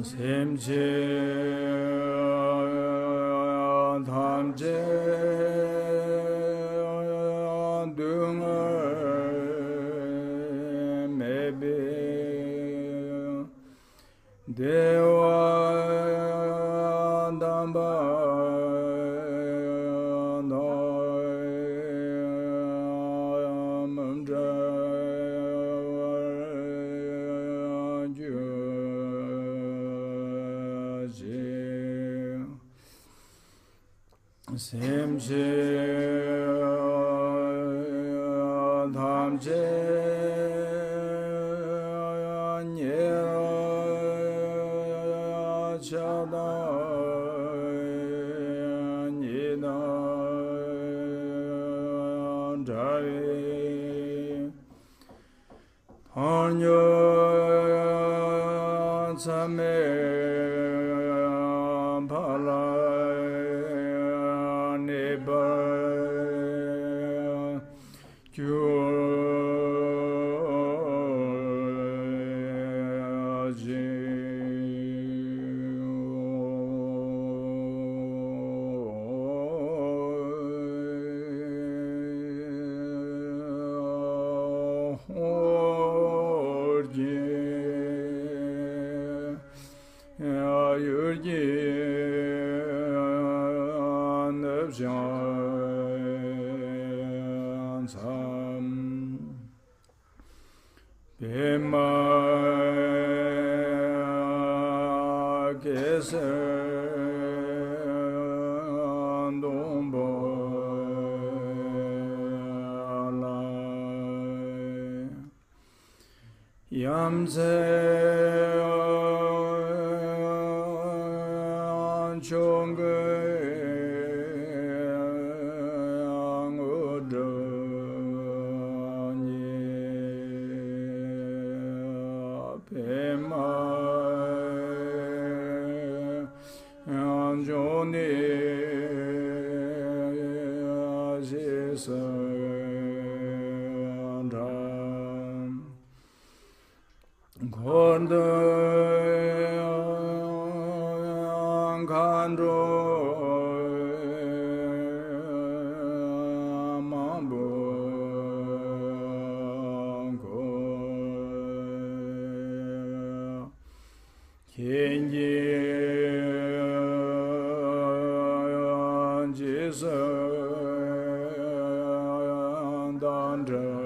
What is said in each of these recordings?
Semche Dhamche Dunga Mebe Dewa Damba Semche Dhamche Nyera Chada Nida Dhari Thanyo Tsame Phala Yamse Chonge Angudani Pema Anjoni Azisa Konde Kandro Mambo Kenji Jesus Dandra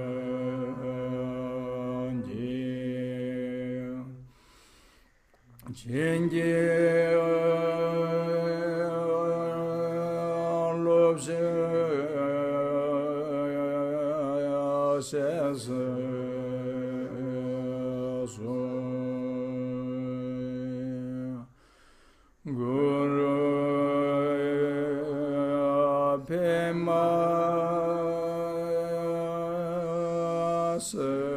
Chenje lobse sese so Guru Pema so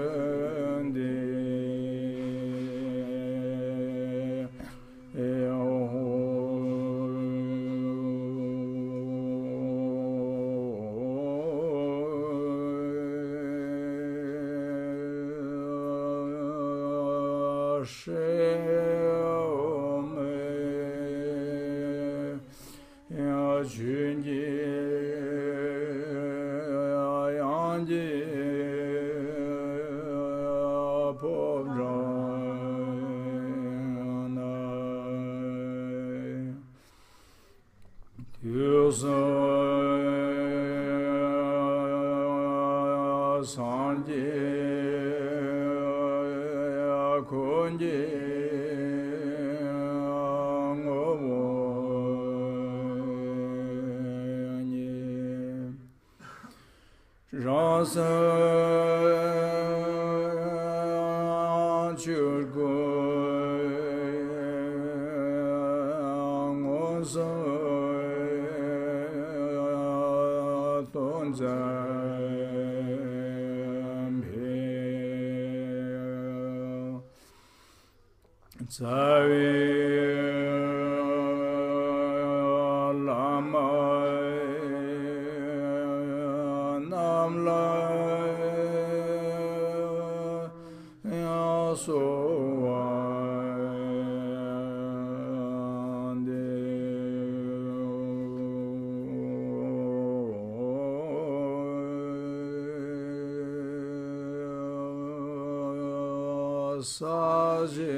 saje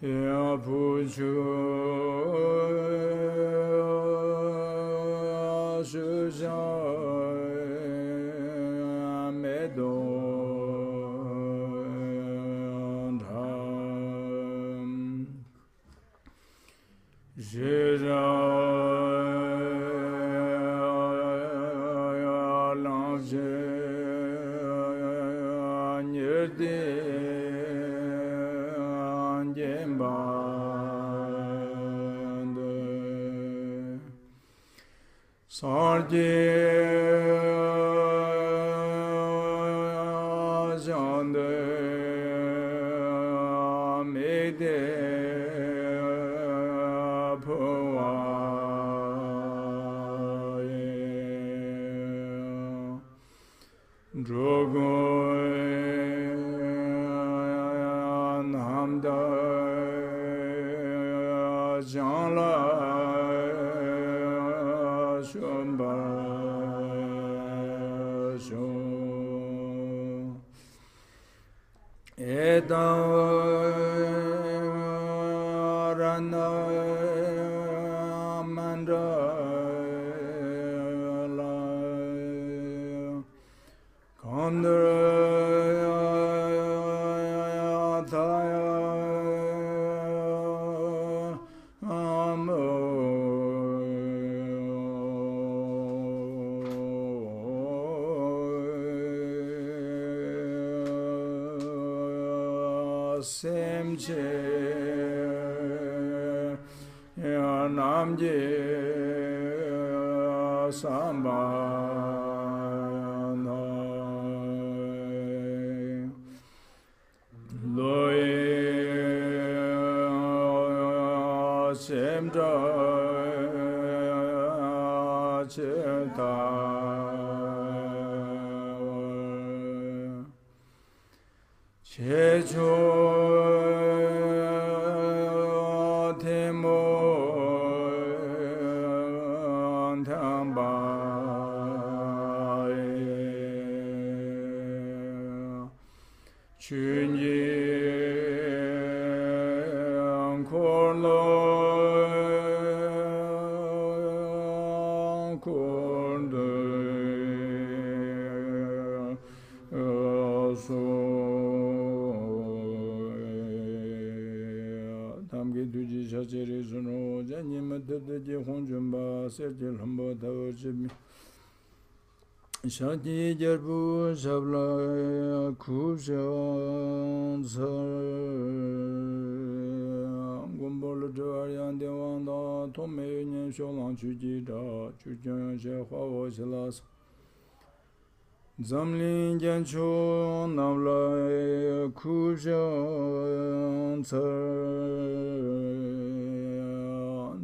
ya puchu shuja medo dham jira Sarje jande mede bhavaye drogo namda jala Edarana mandala kandra thaya semche namje sambana loye semcha cheta checho Shakti Jarbu Sabla Kushan Gumbol Darian Devanda Tome Union Sholan Chujida Chujan Shahwa Silas Zamlin Jancho Navla Kushan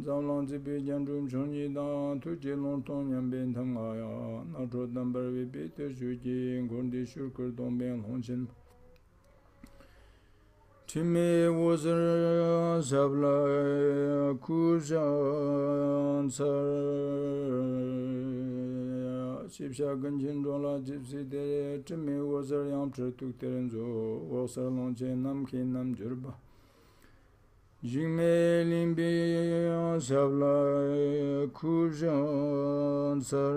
Zamlan Zibi Jandrum Chonida Tuji Lonton Yambin Tangaya Natro Number Vipit Shuji Gundi Shukur Domben Honchin Timi was Sabla Kujan Shipsha Ganchin Dola Gypsy De Timi was a Yam Tuk Terenzo was a Lonchen Namkin Nam Jurba Jime Limbi Savla Kujan Sar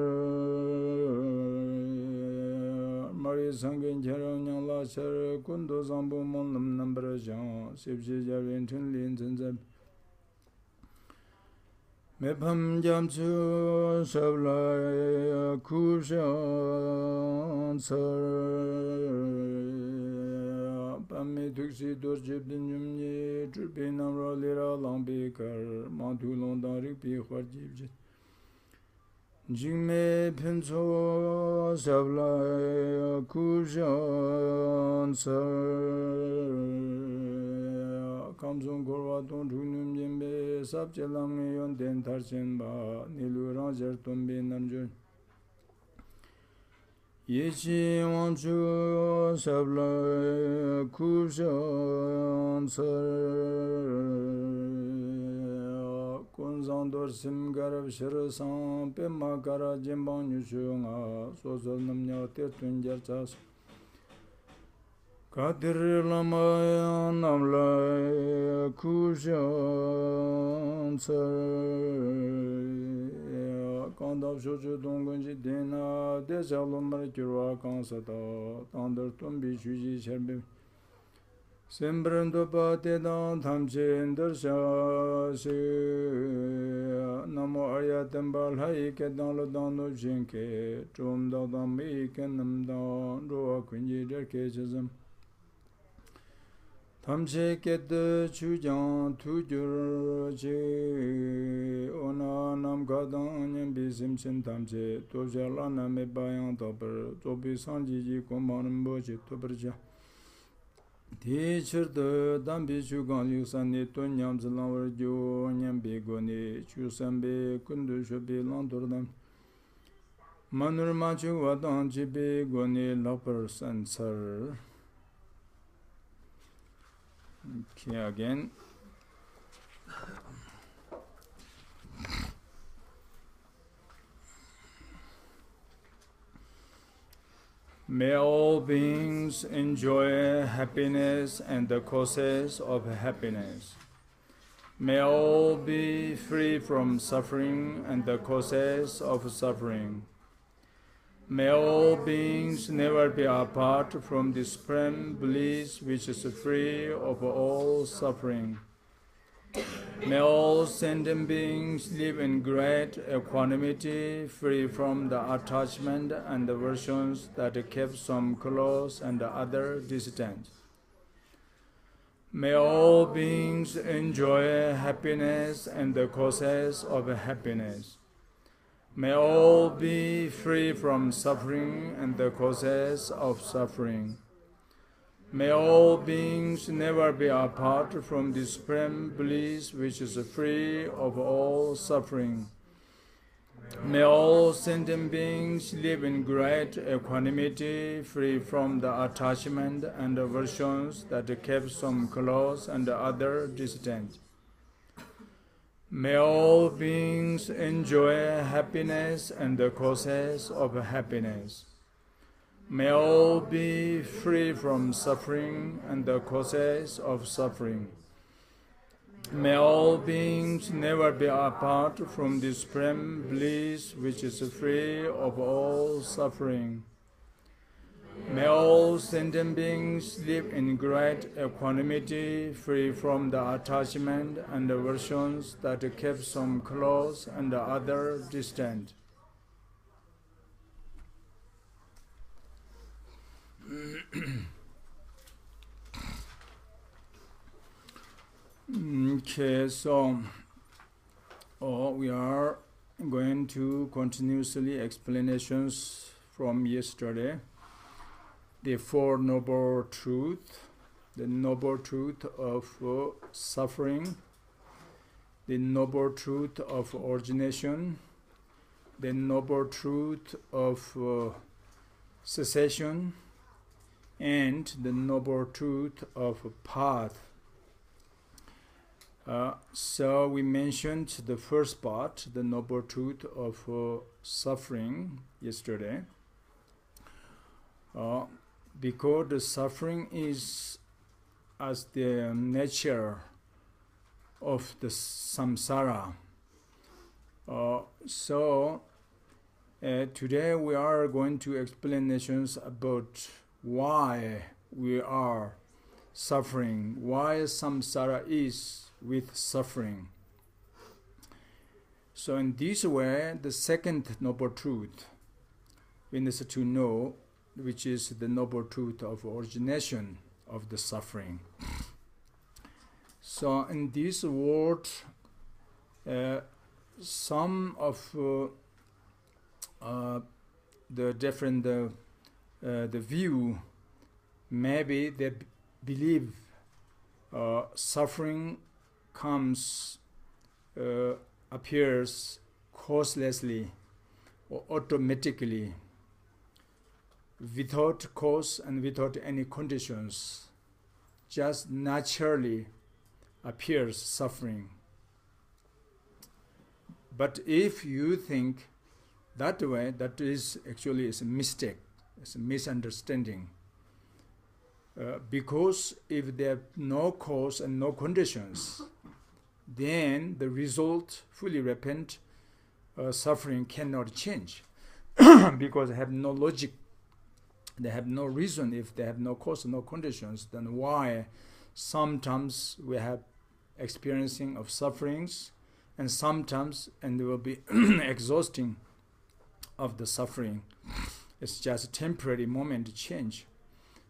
Mari Sangin Charan La Sar Kundo Zambu Monam Number Jan Sipsi Javin Tinlin Zinzab Mepam Jamsu Savla Kujan Sar Pami Tuxi Dorjibin Yumni, Trupinam Rolira Lambikar, Mantulon Darik Harjib. Jime Pinso Savla Kujan Sar Kamsun Korvaton Tunum Jimbe, Sabchelam Yon Dentarchenba, Niluran Zertumbi Namjun. Yechi Wanchu Sabla Kushan Sar Kunzandor Simgarav Shirasan Pemakara Jimban Yushunga Sosal Namnya Tertun Jarchas Kadir Lama Namla Kushan Tsar Kandab Shochu Dongunji Dena Desalumar Kirwa Kansata Tandar Tumbi Shuji Sherbi Sembrando Patedan Tamchen Darsha Se Namo Ayatambal Haike Dan Lodano Jinke Trum Dadam Miken Namdan Roa Kunji Derkechazam Tamche Ked Chujang Tujur Che Ona Nam Gadan Yambi Simchen Tamche Tojala Name Bayan Topper Tobi Sanji Koman Boji Toperja Teacher the Dambi Chugan Yusani Tonyam Zalavar Jo Nyambi Goni Chusambe Kundu Shobi Landordam Manur Machu Wadan Chibi Goni Loppers and Sir. Okay, again. May all beings enjoy happiness and the causes of happiness. May all be free from suffering and the causes of suffering. May all beings never be apart from the supreme bliss which is free of all suffering. May all sentient beings live in great equanimity, free from the attachment and aversions that keep some close and other distant. May all beings enjoy happiness and the causes of happiness. May all be free from suffering and the causes of suffering. May all beings never be apart from the supreme bliss which is free of all suffering. May all sentient beings live in great equanimity, free from the attachment and aversions that keep some close and other distant. May all beings enjoy happiness and the causes of happiness. May all be free from suffering and the causes of suffering. May all beings never be apart from the supreme bliss which is free of all suffering. May all sentient beings live in great equanimity, free from the attachment and aversions that keep some close and other distant. Okay, so we are going to continuously explanations from yesterday. The Four Noble Truths, the Noble Truth of suffering, the Noble Truth of origination, the Noble Truth of cessation, and the Noble Truth of path. So we mentioned the first part, the Noble Truth of suffering, yesterday. Because the suffering is as the nature of the samsara. Today we are going to explanations about why we are suffering, why samsara is with suffering. So in this way, the second noble truth we need to know, which is the noble truth of origination of the suffering. So in this world, some of the different the view, maybe they believe suffering comes, appears causelessly or automatically, without cause and without any conditions, just naturally appears suffering. But if you think that way, that is actually a mistake, it's a misunderstanding. Because if there are no cause and no conditions, then the result, fully repent, suffering cannot change. Because they have no logic, they have no reason. If they have no cause and no conditions, then why sometimes we have experiencing of sufferings, and sometimes, and it will be exhausting of the suffering. It's just a temporary moment change.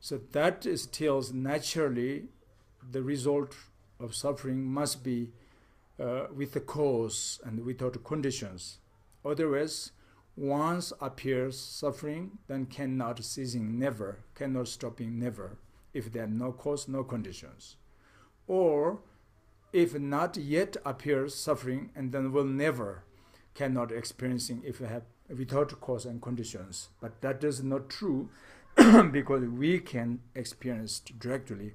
So that is tells naturally the result of suffering must be with the cause and without conditions. Otherwise, once appears suffering, then cannot ceasing never, cannot stopping never, if there are no cause, no conditions. Or if not yet appears suffering, and then will never, cannot experiencing if you have without cause and conditions. But that is not true, because we can experience directly.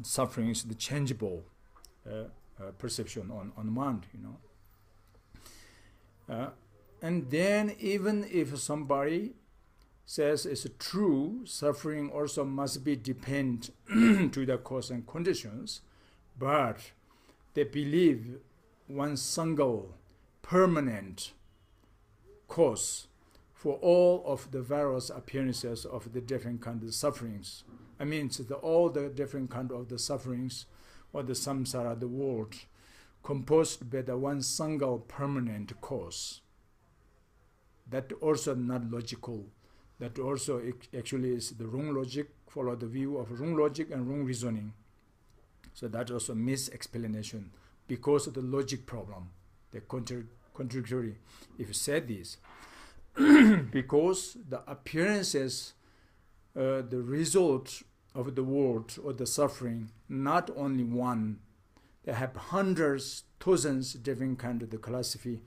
Suffering is the changeable perception on mind, and then even if somebody says it's true, suffering also must be depend to the cause and conditions, but they believe one single permanent cause for all of the various appearances of the different kinds of sufferings. I mean, all the different kinds of the sufferings or the samsara, the world, composed by the one single permanent cause. That also not logical. That also actually is the wrong logic, follow the view of wrong logic and wrong reasoning. So that also mis-explanation because of the logic problem, the contradictory. If you said this, because the appearances, the result of the world or the suffering, not only one, they have hundreds, thousands different kind of the philosophy,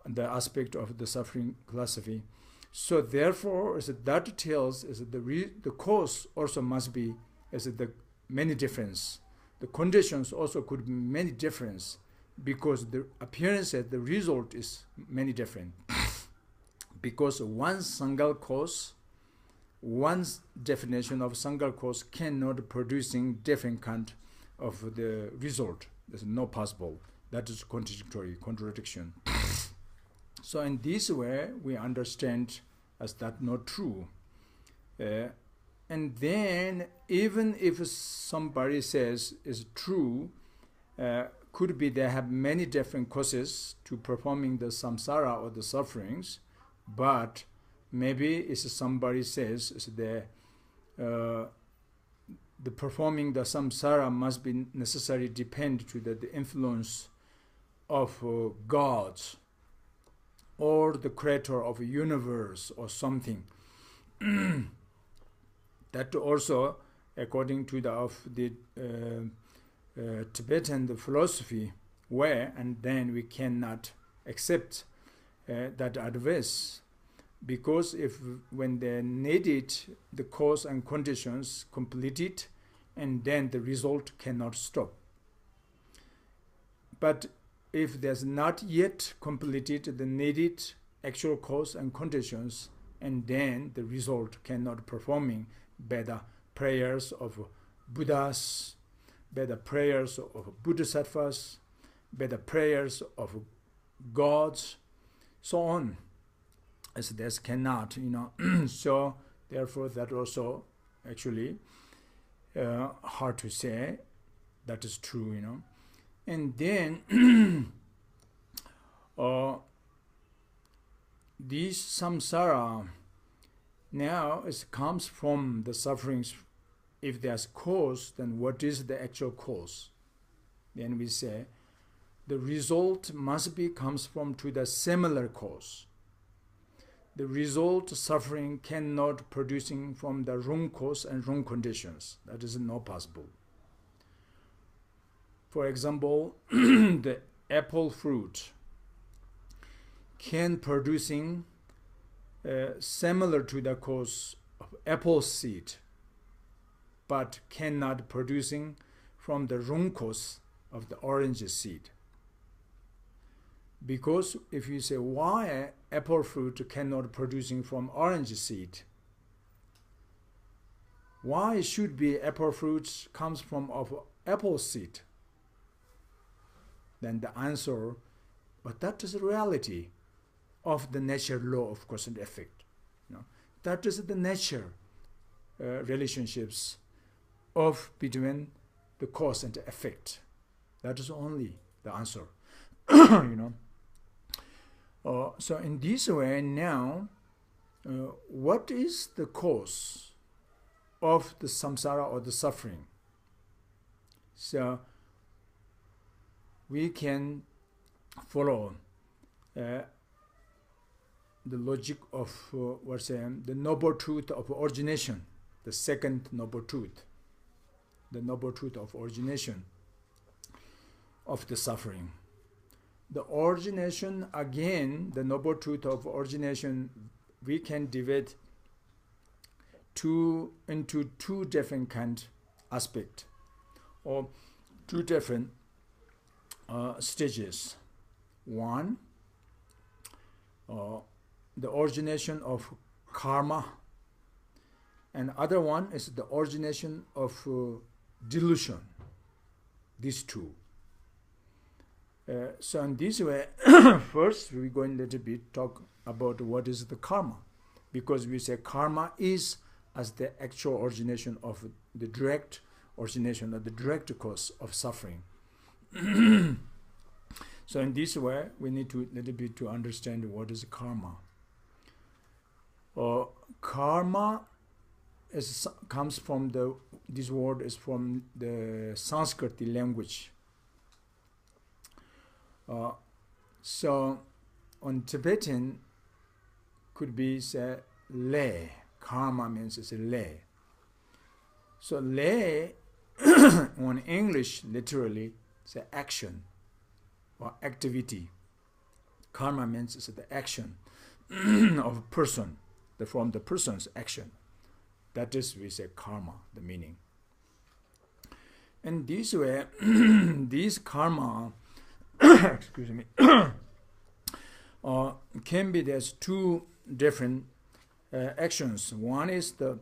the aspect of the suffering philosophy. So therefore, that tells the cause also must be the many difference. The conditions also could be many difference, because the appearance, the result is many different. Because one single cause, one definition of single cause cannot producing different kind of the result. There's no possible. That is contradiction. So in this way, we understand as that not true. And then even if somebody says is true, could be they have many different causes to performing the samsara or the sufferings, but maybe it's somebody says is the performing the samsara must be necessarily depend to the influence of gods or the creator of a universe or something. That also, according to the Tibetan philosophy, where and then we cannot accept that advice, because if when they needed the cause and conditions completed, and then the result cannot stop. But if there's not yet completed the needed actual cause and conditions, and then the result cannot performing by the prayers of Buddhas, by the prayers of Bodhisattvas, by the prayers of gods, so on. As this cannot, so therefore that also actually hard to say that is true, And then this samsara now comes from the sufferings. If there's cause, then what is the actual cause? Then we say the result must be comes from to the similar cause. The result suffering cannot producing from the wrong cause and wrong conditions. That is not possible. For example, the apple fruit can producing similar to the cause of apple seed, but cannot producing from the wrong cause of the orange seed. Because if you say why apple fruit cannot producing from orange seed, Why should be apple fruits comes from of apple seed? Then the answer, but that is the reality of the natural law of cause and effect. That is the nature relationships of between the cause and the effect. That is only the answer. So in this way now, what is the cause of the samsara or the suffering? So we can follow the logic of the noble truth of origination, the second noble truth, the noble truth of origination of the suffering. The origination, again, the noble truth of origination, we can divide into two different kind aspect, or two different stages. One, the origination of karma, and other one is the origination of delusion. These two. So in this way, first we're going to little bit talk about what is the karma, because we say karma is as the actual origination of the direct origination or the direct cause of suffering. So in this way, we need to little bit to understand what is karma. Karma comes from this word is from the Sanskrit language. So on Tibetan could be say lay. Karma means it's a lay. So lay on English literally say action or activity. Karma means it's the action of a person, from the person's action. That is, we say karma, the meaning. And this way, this karma, excuse me, can be, there's two different actions. One is the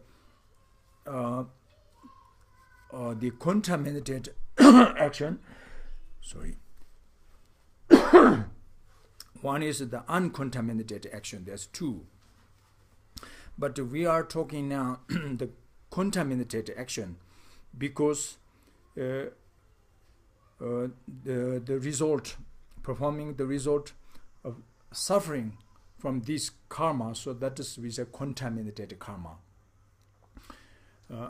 contaminated action. Sorry. One is the uncontaminated action. There's two. But we are talking now the contaminated action, because the result, performing the result of suffering from this karma, so that is we say contaminated karma.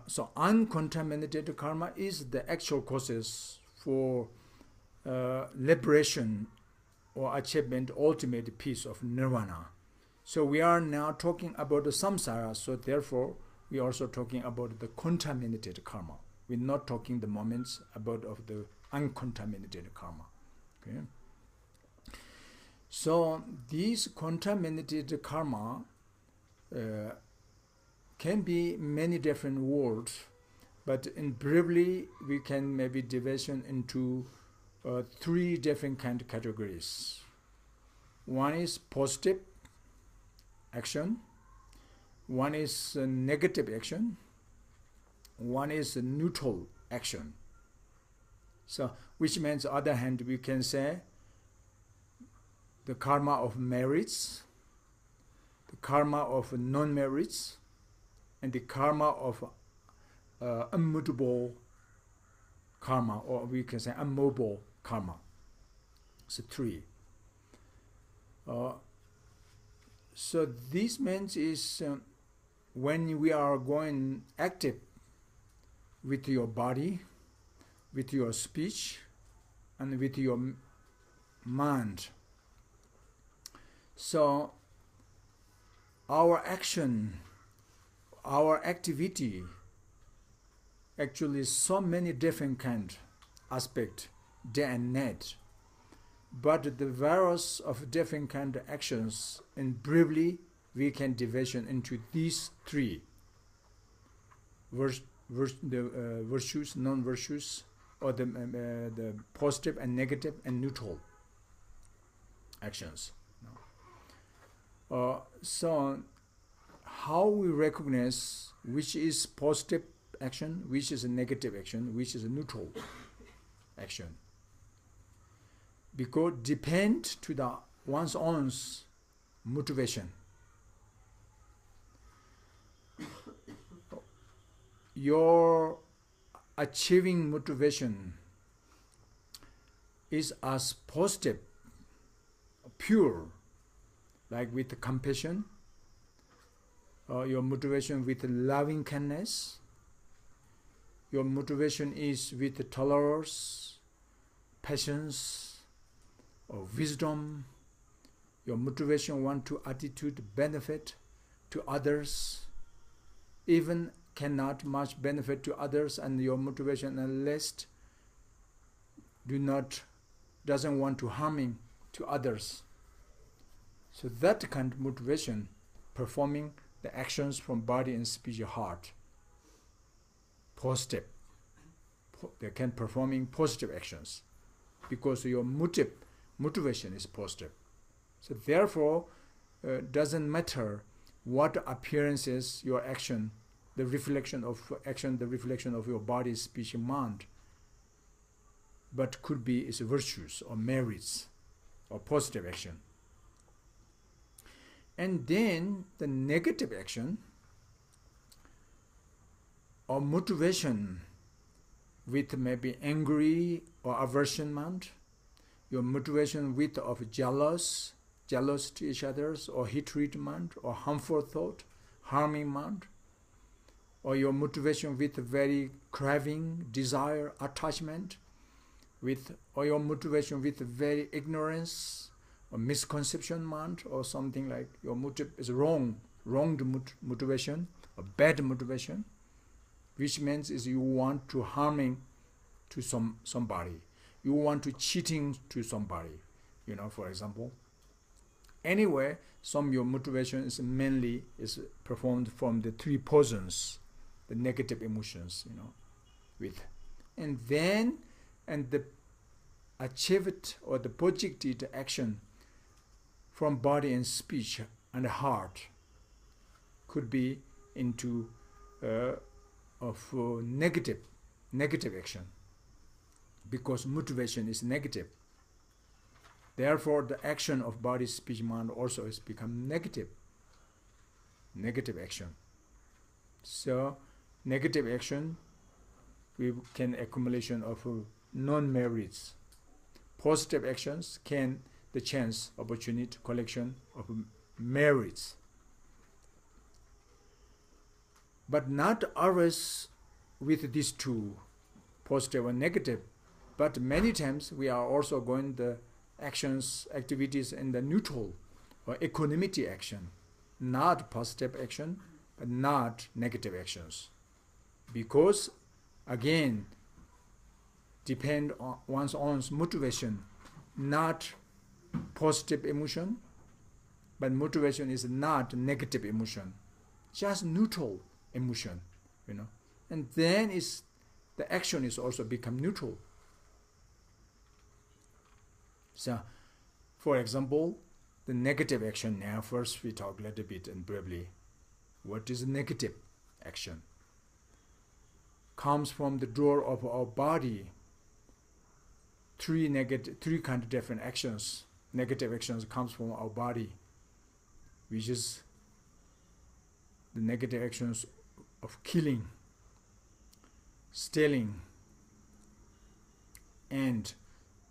So uncontaminated karma is the actual causes for liberation or achievement, ultimate peace of nirvana. So we are now talking about the samsara, so therefore we are also talking about the contaminated karma. We're not talking the moments about of the uncontaminated karma. Okay. So these contaminated karma can be many different words, but in briefly we can maybe division into three different kind of categories. One is positive action, one is negative action, one is neutral action. So which means on the other hand we can say the karma of merits, the karma of non-merits, and the karma of immutable karma, or we can say immobile karma. So three. So this means is when we are going active with your body, with your speech, and with your mind. So our action, our activity, actually so many different kind aspect, day and night. But the various of different kind of actions, and briefly we can division into these three: virtues, non-virtues, or the positive and negative and neutral actions. So how we recognize which is positive action, which is a negative action, which is a neutral action. Because depend to the one's own motivation. Your achieving motivation is as positive, pure, like with compassion, or your motivation with loving kindness, your motivation is with tolerance, patience, or wisdom, your motivation want to attitude benefit to others, even cannot much benefit to others, and your motivation unless doesn't want to harming to others. So that kind of motivation, performing the actions from body and speech, heart, positive. They can performing positive actions because your motivation is positive. So therefore, doesn't matter what appearances your action, the reflection of action, the reflection of your body, speech, mind, but could be is virtues or merits or positive action. And then the negative action or motivation with maybe angry or aversion mind, your motivation with of jealous to each others, or hatred mind, or harmful thought, harming mind, or your motivation with very craving, desire, attachment, or your motivation with very ignorance or misconception mind, or something like your motive is wrong motivation, or bad motivation, which means is you want to harming to somebody, you want to cheating to somebody, for example. Anyway, your motivation is mainly is performed from the three poisons, the negative emotions, and the achieved or the projected action from body and speech and heart could be into negative action, because motivation is negative. Therefore, the action of body, speech, mind also has become negative action. So, negative action, we can accumulation of non-merits. Positive actions can the chance, opportunity, collection of merits. But not always with these two, positive and negative, but many times we are also going the actions, activities in the neutral or equanimity action, not positive action, but not negative actions. Because, again, depend on one's own motivation, not positive emotion, but motivation is not negative emotion, just neutral emotion, and then the action is also become neutral. So, for example, the negative action. Now, first we talk a little bit and briefly. What is negative action? Comes from the door of our body. Three kind of different actions. Negative actions comes from our body, which is the negative actions of killing, stealing, and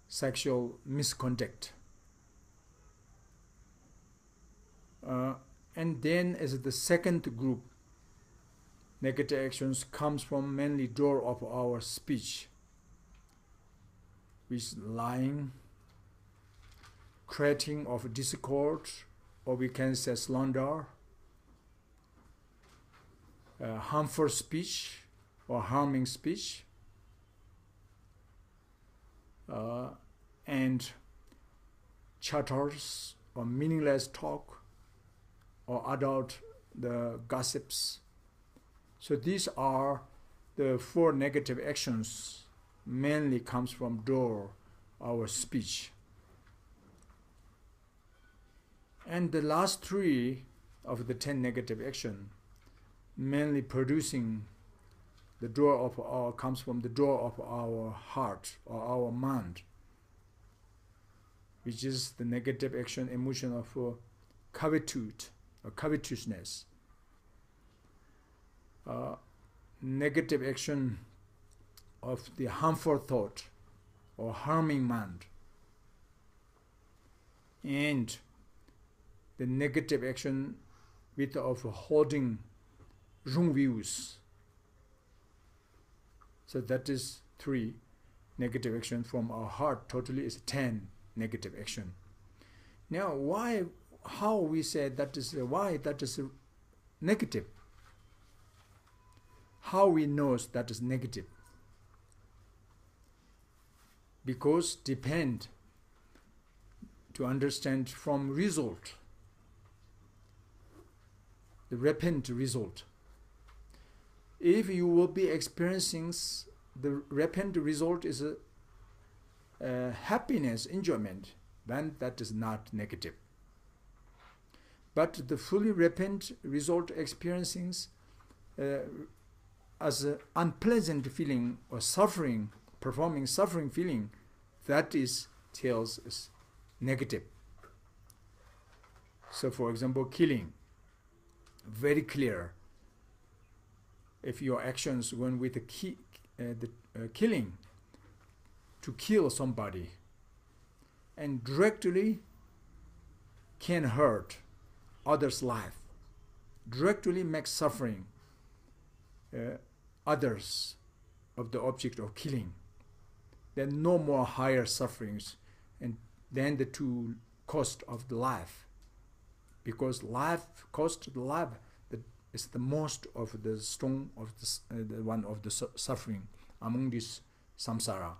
sexual misconduct. And then as the second group, negative actions comes from mainly door of our speech, which is lying, creating of discord, or we can say slander, harmful speech or harming speech, and chatters or meaningless talk, or adult the gossips. So these are the four negative actions mainly comes from door our speech. And the last three of the 10 negative action mainly producing The draw of our comes from the draw of our heart or our mind, which is the negative action, emotion of covetitude or covetousness. Negative action of the harmful thought or harming mind, and the negative action with of holding wrong views. So that is 3 negative action from our heart. Totally is 10 negative action. Now, how we say that is why that is negative? How we know that is negative? Because depend to understand from result, the repent result. If you will be experiencing the repent result is a happiness, enjoyment, then that is not negative. But the fully repent result experiencing as an unpleasant feeling or suffering, performing suffering feeling, that is tells us negative. So for example, killing, very clear. If your actions went with the killing, to kill somebody, and directly can hurt others' life, directly make suffering others of the object of killing, then no more higher sufferings and then the two cost of the life, because life cost the life is the most of the strong of the one of the suffering among this samsara,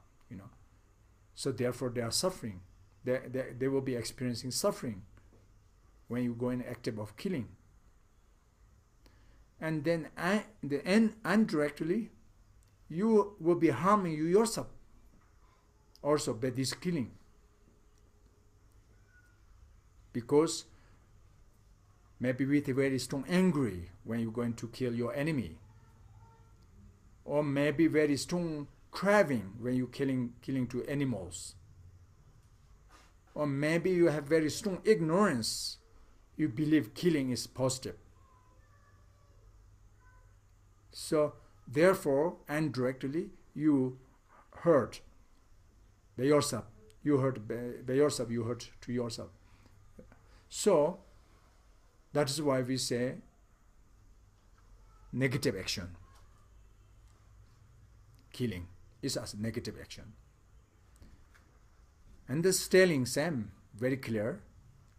So therefore they are suffering. They will be experiencing suffering when you go in active of killing. And then indirectly you will be harming you yourself also by this killing, because maybe with a very strong angry when you're going to kill your enemy, or maybe very strong craving when you're killing to animals, or maybe you have very strong ignorance, you believe killing is positive. So therefore indirectly you hurt by yourself, you hurt to yourself. So that is why we say negative action. Killing is as negative action. And the stealing, same, very clear,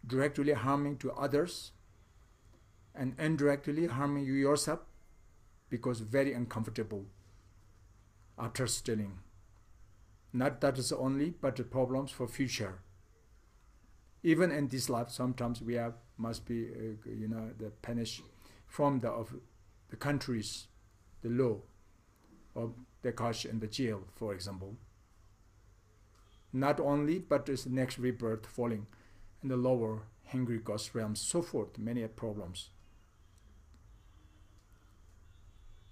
directly harming to others and indirectly harming you yourself, because very uncomfortable after stealing. Not that is only, but the problems for future. Even in this life, sometimes we must be, the punished from the countries, the law, of the cash and the jail, for example. Not only, but it's the next rebirth falling in the lower hungry ghost realms, so forth, many problems.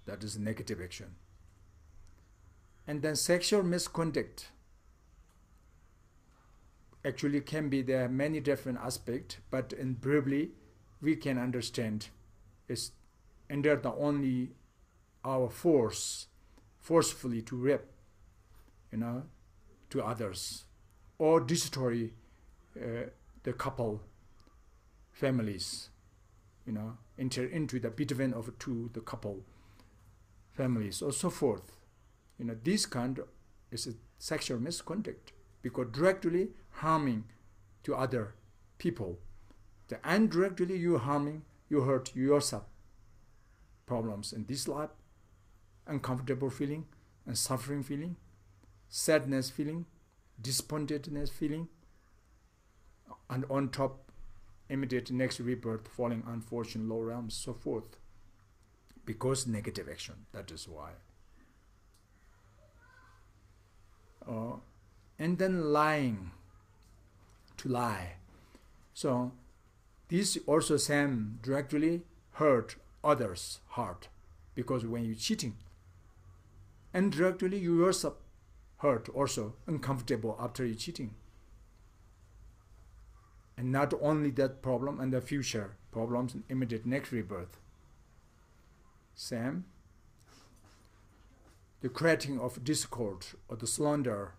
That is negative action. And then sexual misconduct actually can be, there are many different aspects, but in briefly we can understand is under the only our forcefully to rape, to others, or destroy the couple families, enter into the between of the couple families, or so forth. This kind is a sexual misconduct, because directly harming to other people. The indirectly you hurt yourself. Problems in this life, uncomfortable feeling and suffering feeling, sadness feeling, disappointedness feeling, and on top, immediate next rebirth falling unfortunate low realms, so forth. Because negative action, that is why. And then lying, to lie. So this also same directly hurt others' heart, because when you're cheating, And directly you yourself hurt also, uncomfortable after you cheating. And not only that problem and the future problems in immediate next rebirth. Same. The creating of discord or the slander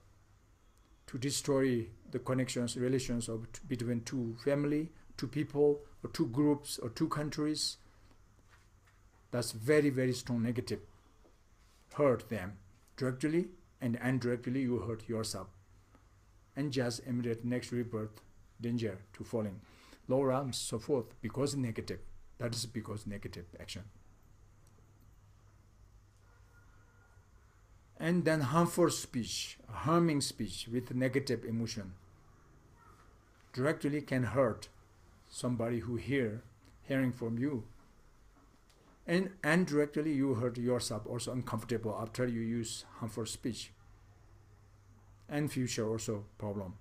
to destroy the connections, relations between two family, two people, or two groups, or two countries. That's very, very strong negative. Hurt them directly and indirectly you hurt yourself. And just immediate next rebirth, danger to falling. Lower realms, so forth, because negative. That is because negative action. And then harmful speech, harming speech with negative emotion directly can hurt somebody who hearing from you. And indirectly you hurt yourself, also uncomfortable after you use harmful speech. And future also problem.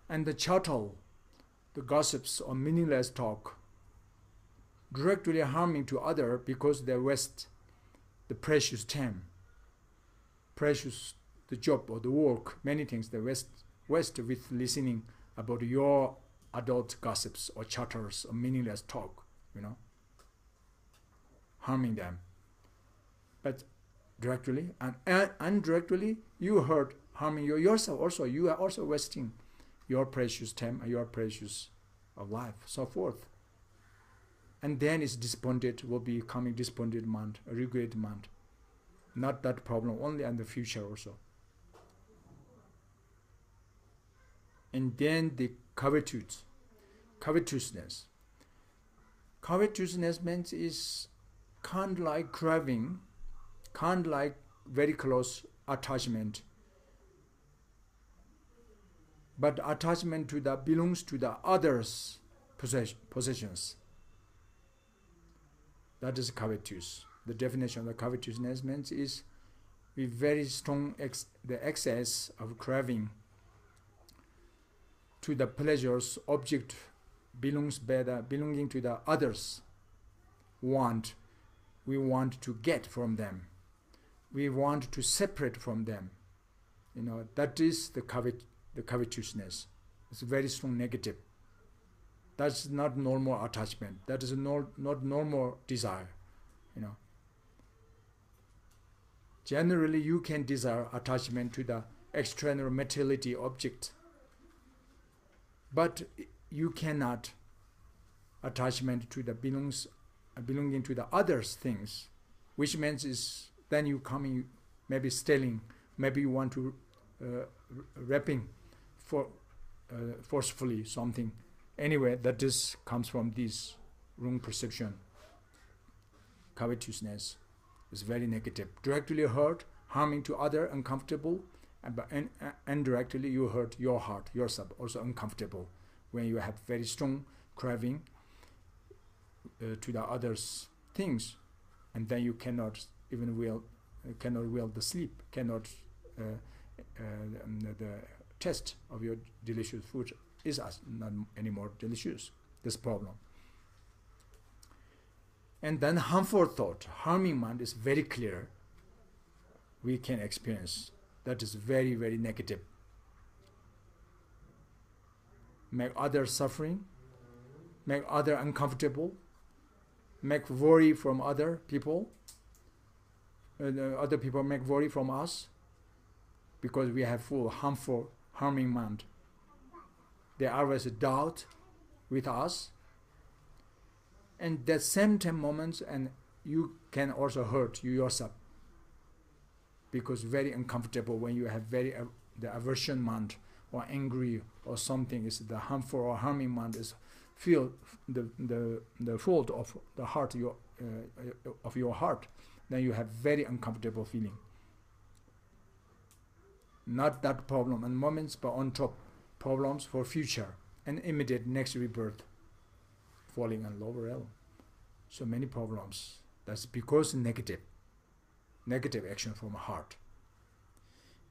And the Chamtrul, the gossips or meaningless talk, directly harming to other because they waste the precious time, precious the job or the work, many things they waste with listening about your adult gossips or chatters or meaningless talk, harming them. But directly and indirectly you hurt, harming yourself also. You are also wasting your precious time and your precious life, so forth. And then it's despondent, will be coming despondent mind, a regret mind. Not that problem, only in the future also. And then the covetousness. Covetousness means is kind of like craving, kind of like very close attachment. But attachment to that belongs to the others' possessions. That is covetous. The definition of the covetousness means is with very strong the excess of craving to the pleasures object belonging to the others. We want to get from them. We want to separate from them. That is the covetousness. It's a very strong negative. That's not normal attachment. That is not normal desire. Generally, you can desire attachment to the external materiality object, but you cannot attachment to the belonging to the others things, which means is then you coming maybe stealing, maybe you want to raping forcefully something. Anyway, that this comes from this wrong perception. Covetousness is very negative. Directly hurt, harming to other, uncomfortable, and indirectly you hurt your heart, yourself, also uncomfortable when you have very strong craving to the others' things, and then you cannot even will the sleep, cannot the taste of your delicious food is not anymore delicious. This problem. And then harmful thought, harming mind is very clear. We can experience that is very, very negative. Make others suffering, make other uncomfortable, make worry from other people. Other people make worry from us because we have full harmful, harming mind. They always doubt with us. And that same time moments, and you can also hurt you yourself because very uncomfortable when you have very the aversion mind or angry or something is the harmful or harming mind is feel the fault of the heart of your heart, then you have very uncomfortable feeling. Not that problem and moments, but on top problems for future and immediate next rebirth, falling on lower realm. So many problems. That's because negative action from heart.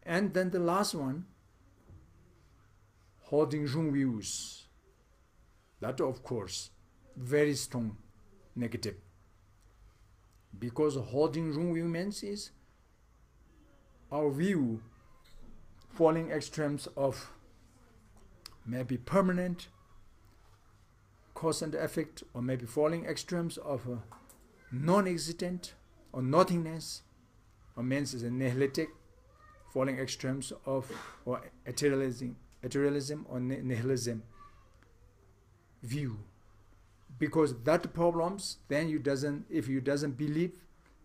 And then the last one, holding wrong views. That of course very strong negative. Because holding wrong view means is our view, falling extremes of maybe permanent cause and effect, or maybe falling extremes of non-existent or nothingness, or means is a nihilistic, falling extremes of or materialism or nihilism view. Because that problems, then if you doesn't believe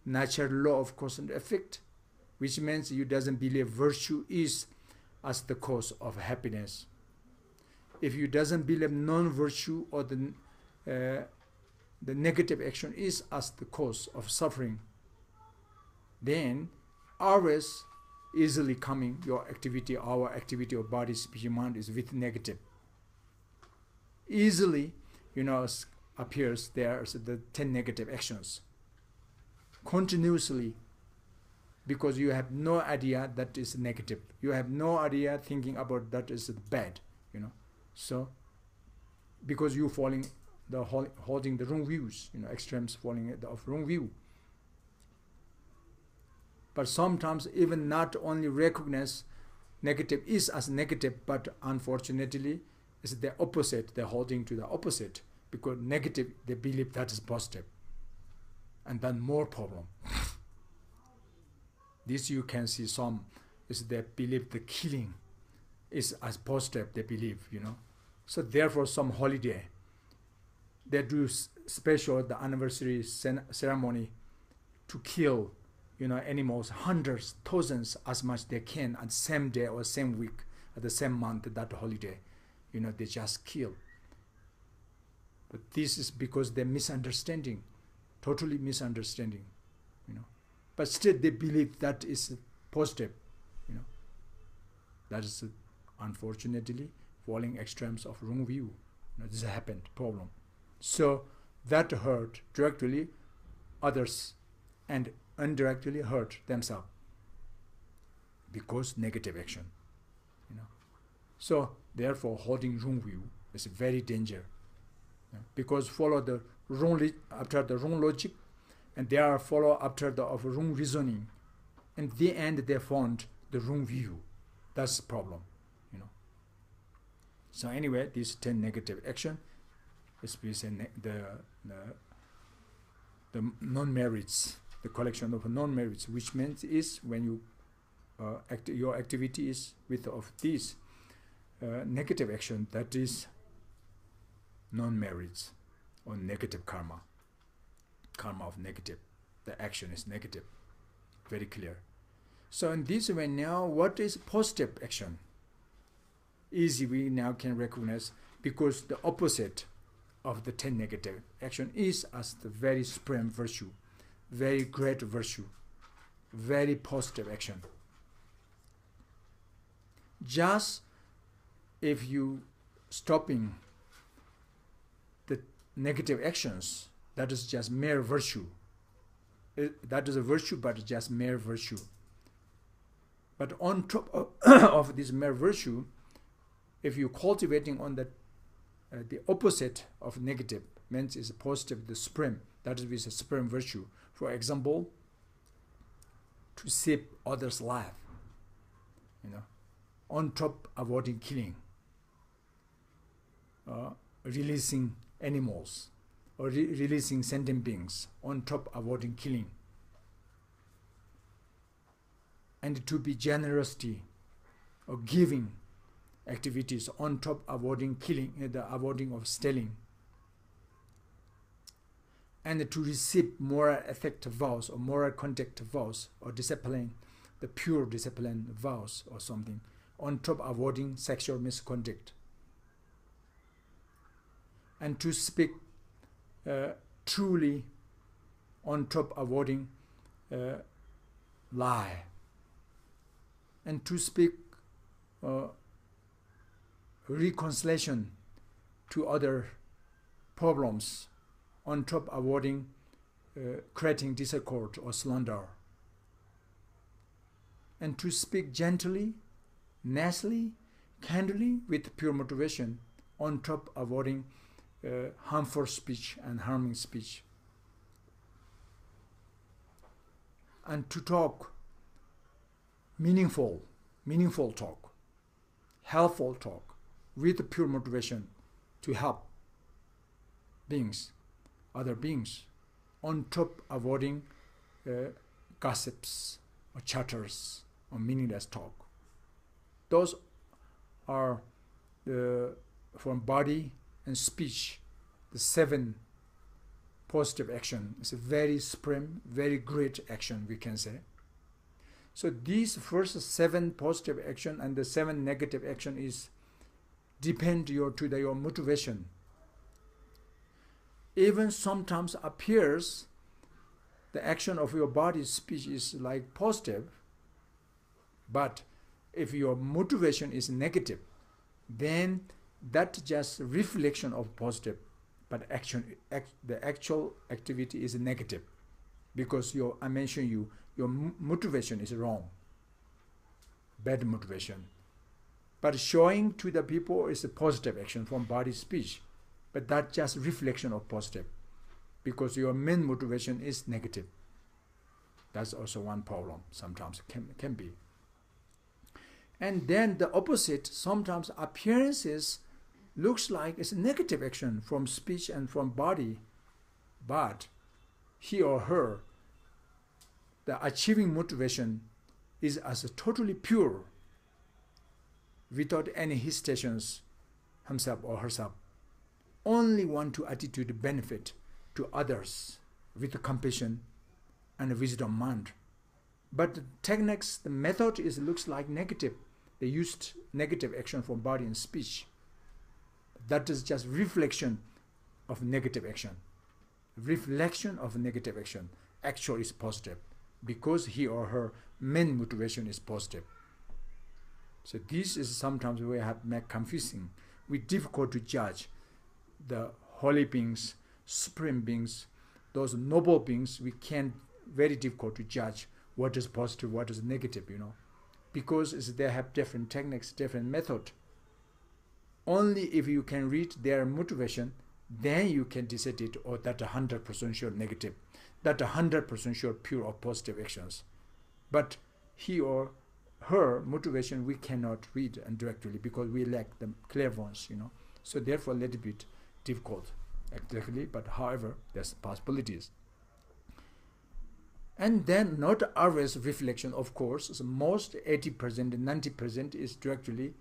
natural law of cause and effect, which means you doesn't believe virtue is as the cause of happiness. If you doesn't believe non-virtue or the negative action is as the cause of suffering, then always easily coming your activity, our activity of body, speech, mind is with negative. Easily, appears there as the 10 negative actions continuously, because you have no idea that is negative. You have no idea thinking about that is bad, So, because you holding the wrong views, extremes falling of wrong view. But sometimes even not only recognize negative is as negative, but unfortunately is the opposite. They're holding to the opposite, because negative they believe that is positive, and then more problem. This you can see some is they believe the killing is as positive, they believe, So therefore some holiday, they do special the anniversary ceremony to kill, animals, hundreds, thousands, as much they can at the same day or same week, at the same month, that holiday, they just kill. But this is because they're misunderstanding, totally misunderstanding, But still they believe that is positive, That is unfortunately falling extremes of wrong view. This happened, problem. So that hurt directly others and indirectly hurt themselves, because negative action, So therefore holding wrong view is very danger, because follow the wrong after the wrong logic, and they are follow after the of wrong reasoning, and the end they found the wrong view. That's the problem, So anyway, these 10 negative action, especially the non-merits, the collection of non-merits, which means is when you your activity is with of these negative action, that is non-merits or negative karma of negative. The action is negative, very clear. So in this way now, what is positive action? Easy we now can recognize, because the opposite of the 10 negative action is as the very supreme virtue, very great virtue, very positive action. Just if you stopping the negative actions, that is just mere virtue. That is a virtue, but just mere virtue. But on top of this mere virtue, if you cultivating on the opposite of negative, means is positive, the supreme, that is with a supreme virtue. For example, to save others' life, on top avoiding killing, releasing animals, or releasing sentient beings, on top avoiding killing, and to be generosity or giving activities, on top avoiding killing, the avoiding of stealing, and to receive moral effective vows or moral conduct vows or discipline, the pure discipline vows or something, on top avoiding sexual misconduct, and to speak truly, on top avoiding lie, and to speak reconciliation to other problems, on top avoiding creating discord or slander, and to speak gently, nicely, kindly, with pure motivation, on top avoiding harmful speech and harming speech, and to talk meaningful talk, helpful talk, with pure motivation to help other beings, on top avoiding gossips or chatters or meaningless talk. Those are from body and speech, the 7 positive action. It's a very supreme, very great action, we can say. So these first 7 positive action and the 7 negative action is depend your motivation. Even sometimes appears the action of your body speech is like positive, but if your motivation is negative, then that's just reflection of positive, but the actual activity is negative, because I mentioned your motivation is wrong, bad motivation. But showing to the people is a positive action from body speech, but that's just reflection of positive, because your main motivation is negative. That's also one problem, sometimes can be. And then the opposite, sometimes appearances looks like it's a negative action from speech and from body, but he or her, the achieving motivation is as a totally pure, without any hesitations, himself or herself, only want to attitude benefit to others with compassion and wisdom mind. But the techniques, the method looks like negative. They used negative action from body and speech. That is just reflection of negative action. Reflection of negative action actually is positive, because he or her main motivation is positive. So this is sometimes we have made confusing. We difficult to judge the holy beings, supreme beings, those noble beings. We can very difficult to judge what is positive, what is negative, because they have different techniques, different method. Only if you can read their motivation, then you can decide it, or that 100% sure negative, that 100% sure pure or positive actions. But he or her motivation we cannot read indirectly, because we lack the clairvoyance, So therefore a little bit difficult exactly, but however there's possibilities. And then not always reflection, of course. So most 80%, 90% is directly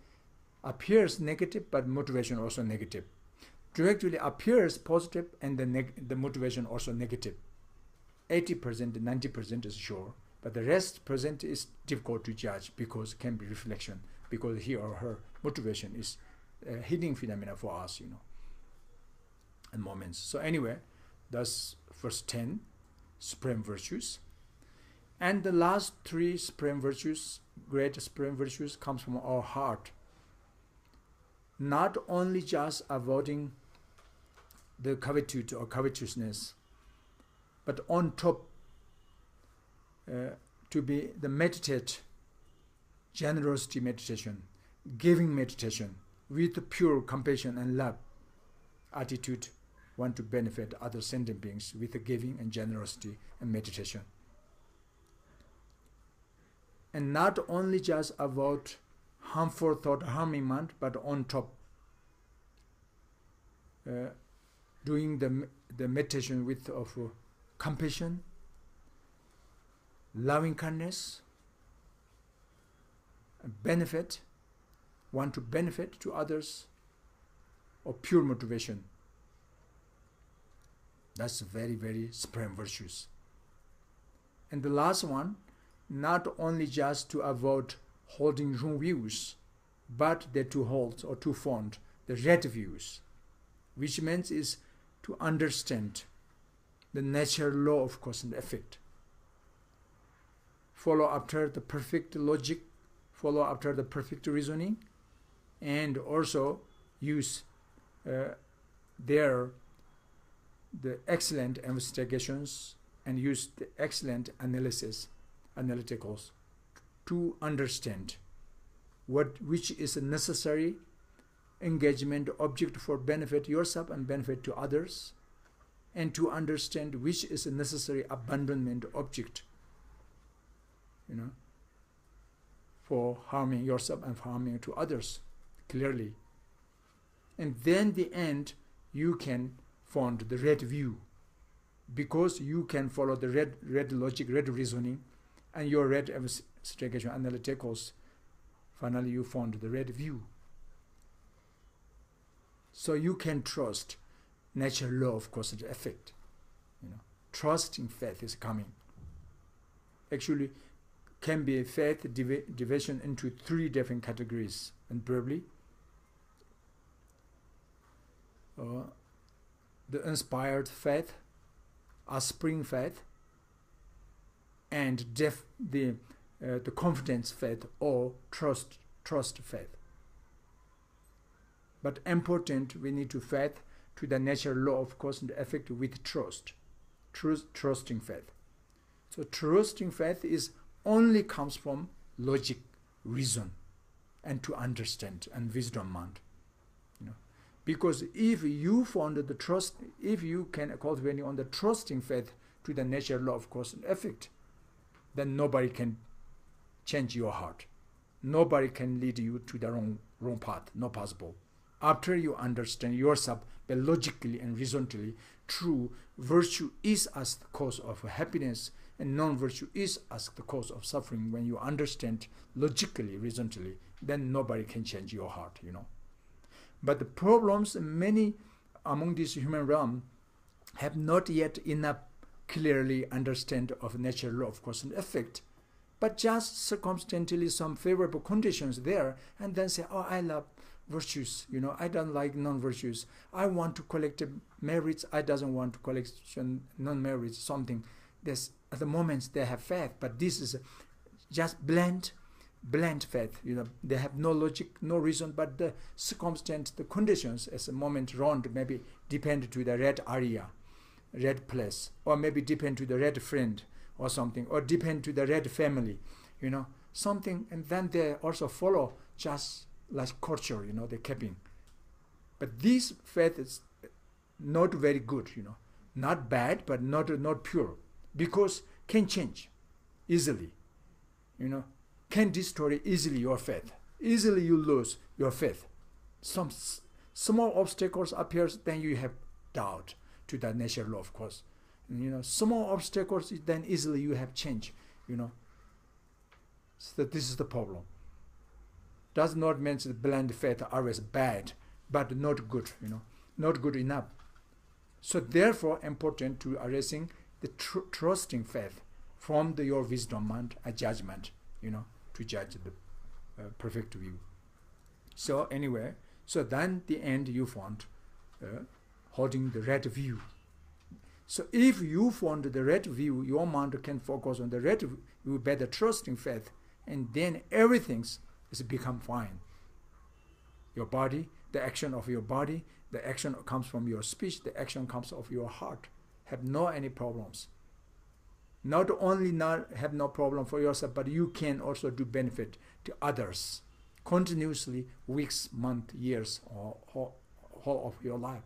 appears negative, but motivation also negative. Directly appears positive, and the motivation also negative. 80%, 90% is sure, but the rest percent is difficult to judge, because it can be reflection, because he or her motivation is a hidden phenomena for us, and moments. So anyway, that's first 10 supreme virtues. And the last 3 supreme virtues, great supreme virtues, comes from our heart. Not only just avoiding the covetous or covetousness, but on top to be the meditate, generosity meditation, giving meditation, with pure compassion and love attitude, want to benefit other sentient beings with the giving and generosity and meditation. And not only just avoid harmful thought, harming mind, but on top doing the meditation with of compassion, loving kindness, benefit, want to benefit to others, or pure motivation. That's very, very supreme virtues. And the last one, not only just to avoid holding wrong views, but to hold or to form the right views, which means is to understand the natural law of cause and effect, follow after the perfect logic, follow after the perfect reasoning, and also use the excellent investigations and use the excellent analyticals to understand which is a necessary engagement object for benefit yourself and benefit to others, and to understand which is a necessary abandonment object, for harming yourself and harming to others, clearly. And then the end, you can find the red view, because you can follow the red logic, red reasoning, and your red investigation analyticals. Finally, you found the red view. So you can trust natural law of cause and effect. Trusting faith is coming. Actually, can be faith division into 3 different categories, and probably the inspired faith, spring faith, and the confidence faith or trust faith. But important, we need to faith to the natural law of cause and effect with trusting faith. So trusting faith is only comes from logic, reason, and to understand, and wisdom mind. Because if you found the trust, if you can cultivate on the trusting faith to the natural law of cause and effect, then nobody can change your heart. Nobody can lead you to the wrong path. Not possible. After you understand yourself logically and reasonably, true virtue is as the cause of happiness, and non-virtue is as the cause of suffering. When you understand logically, reasonably, then nobody can change your heart. But the problems, many among this human realm have not yet enough clearly understand of natural law of cause and effect, but just circumstantially some favorable conditions there, and then say, oh, I love virtues, I don't like non-virtues. I want to collect merits, I doesn't want to collect non-merits, something. There's, at the moment they have faith, but this is just blind faith. They have no logic, no reason, but the circumstance, the conditions as a moment round maybe depend to the red area, red place, or maybe depend to the red friend or something, or depend to the red family, something, and then they also follow just like culture, they're keeping. But this faith is not very good, not bad, but not pure, because can change easily, can destroy easily your faith. Easily you lose your faith. Some small obstacles appears, then you have doubt to the natural law, of course. Small obstacles, then easily you have change, So this is the problem. Does not mean the blind faith are always bad, but not good, not good enough. So therefore, important to addressing the trusting faith from your wisdom mind, a judgment, to judge the perfect view. So anyway, so then the end you found holding the red view. So if you found the red view, your mind can focus on the red view by the trusting faith, and then everything is become fine. Your body, the action of your body, the action comes from your speech, the action comes of your heart, have no any problems. Not only not have no problem for yourself, but you can also do benefit to others continuously, weeks, months, years, or whole of your life.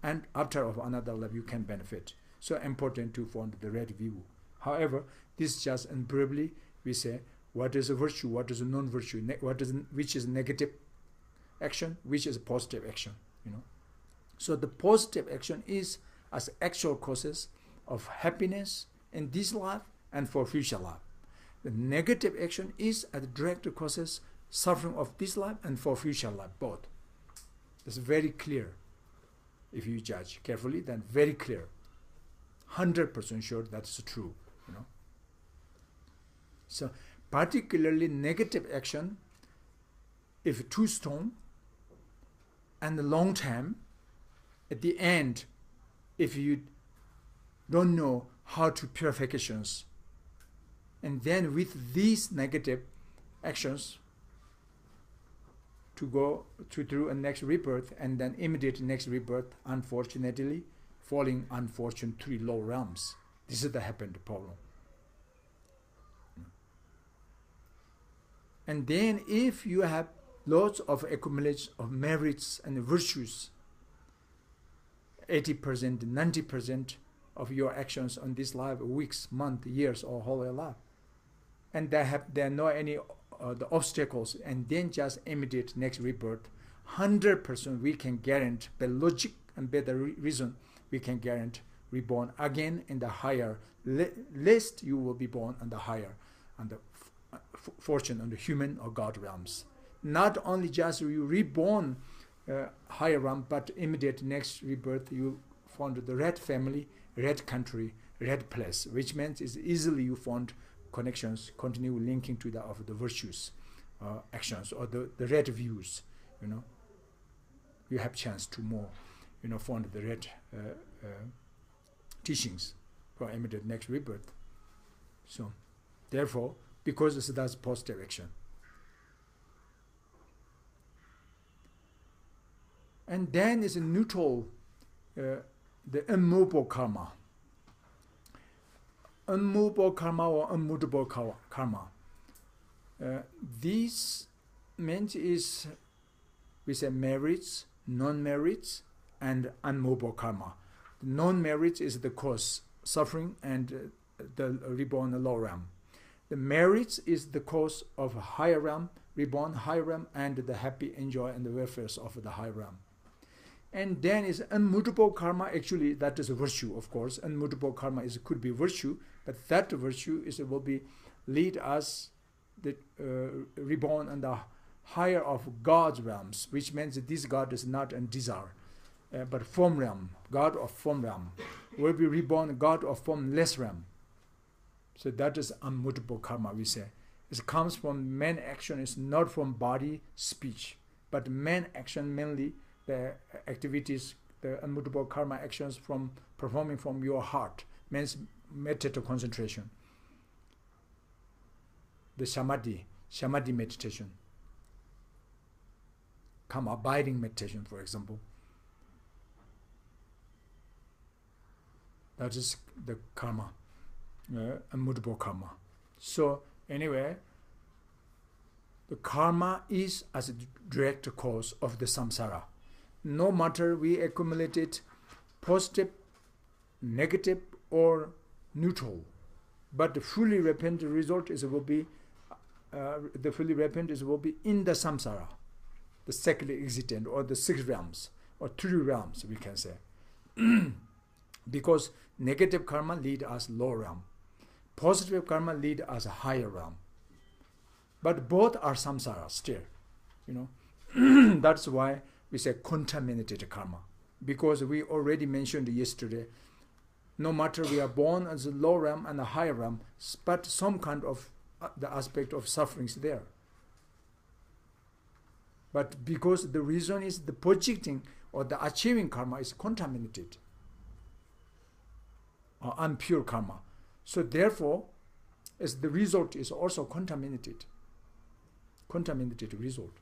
And after of another life, you can benefit. So important to find the red view. However, this just invariably we say, what is a virtue, what is a non-virtue, which is negative action, which is positive action. So the positive action is as actual causes of happiness in this life and for future life. The negative action is as direct causes suffering of this life and for future life, both. It's very clear. If you judge carefully, then very clear. 100% sure that's true. So particularly negative action, if too strong and long time, at the end, if you don't know how to purifications, and then with these negative actions to go through a next rebirth, and then immediate next rebirth, unfortunately falling unfortunately low realms. This is the happened problem. And then if you have lots of accumulation of merits and virtues, 80%, 90% of your actions on this life, weeks, months, years, or whole life, and there are no any the obstacles, and then just immediate next rebirth. 100% we can guarantee, by logic and by the reason, we can guarantee reborn again in the higher. Least you will be born on the higher, on the fortune on the human or God realms. Not only just you reborn higher realm, but immediate next rebirth you found the red family, red country, red place, which means is easily you found connections, continue linking to the of the virtuous actions or the red views. You have chance to more, find the red teachings for immediate next rebirth. So, therefore, because that's positive action. And then is a neutral, the immovable karma. Unmovable karma or unmutable karma. These means is, we say merits, non-merits, and unmovable karma. The non-merits is the cause, suffering, and the reborn lower realm. The merits is the cause of higher realm, reborn higher realm, and the happy enjoy and the welfare of the higher realm. And then is unmutable karma. Actually, that is a virtue, of course. Unmutable karma could be virtue, but that virtue will be lead us the reborn and the higher of God's realms, which means that this God is not a desire, but form realm, God of form realm, will be reborn God of formless realm. So that is unmutable karma, we say. It comes from man action, is not from body, speech, but man action mainly, the activities, the unmutable karma actions from performing from your heart, means meditative concentration. The samadhi meditation, karma abiding meditation, for example. That is the karma, unmutable karma. So anyway, the karma is as a direct cause of the samsara. No matter we accumulated positive, negative, or neutral, but the fully repentant result will be in the samsara, the second existent, or the 6 realms, or 3 realms, we can say. Because negative karma lead us lower realm, positive karma lead us higher realm. But both are samsara still, That's why we say contaminated karma, because we already mentioned yesterday, no matter we are born as a low realm and a higher realm, but some kind of the aspect of suffering is there. But because the reason is the projecting or the achieving karma is contaminated or impure karma. So therefore, as the result is also contaminated result.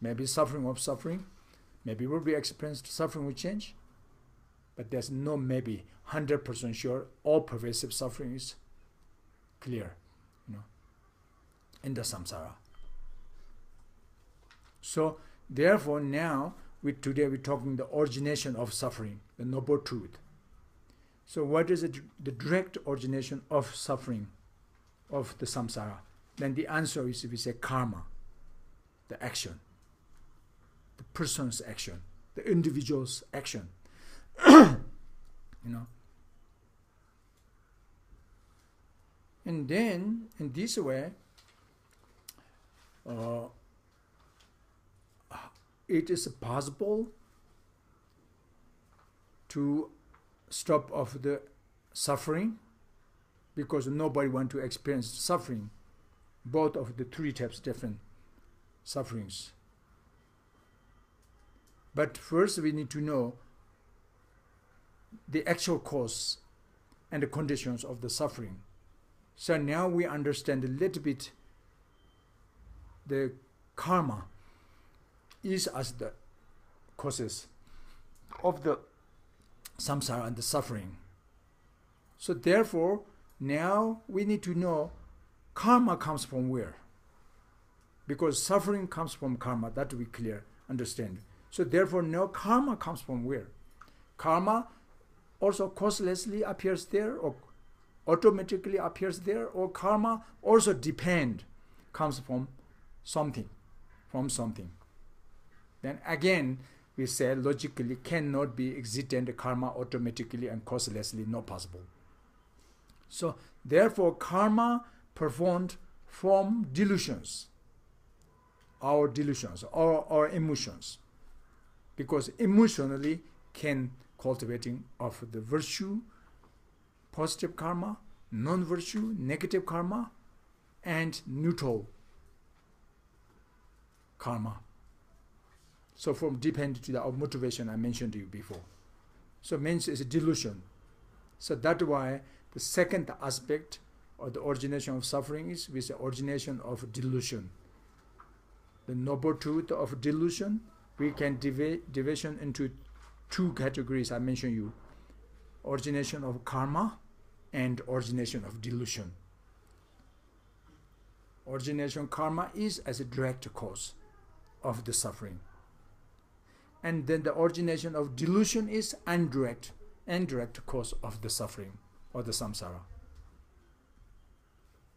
Maybe suffering of suffering, maybe will be experienced suffering will change, but there's no maybe 100% sure all pervasive suffering is clear, in the samsara. So therefore now, today we're talking the origination of suffering, the noble truth. So what is the direct origination of suffering of the samsara? Then the answer is, we say karma, the action, the person's action, the individual's action. And then in this way, it is possible to stop off the suffering, because nobody wants to experience suffering, both of the 3 types different sufferings. But first we need to know the actual cause and the conditions of the suffering. So now we understand a little bit the karma is as the causes of the samsara and the suffering. So therefore, now we need to know karma comes from where. Because suffering comes from karma, that we clear, understand. So therefore, now karma comes from where? Karma also causelessly appears there, or automatically appears there, or karma also comes from something, then again we say logically cannot be existent karma automatically and causelessly, not possible. So therefore karma performed from delusions, our delusions or our emotions, because emotionally can cultivating of the virtue, positive karma, non-virtue, negative karma, and neutral karma. So from depending to the motivation I mentioned to you before. So means is a delusion. So that's why the second aspect of the origination of suffering is with the origination of delusion. The noble truth of delusion, we can division into two categories I mentioned you. Origination of karma and origination of delusion. Origination karma is as a direct cause of the suffering. And then the origination of delusion is indirect cause of the suffering or the samsara.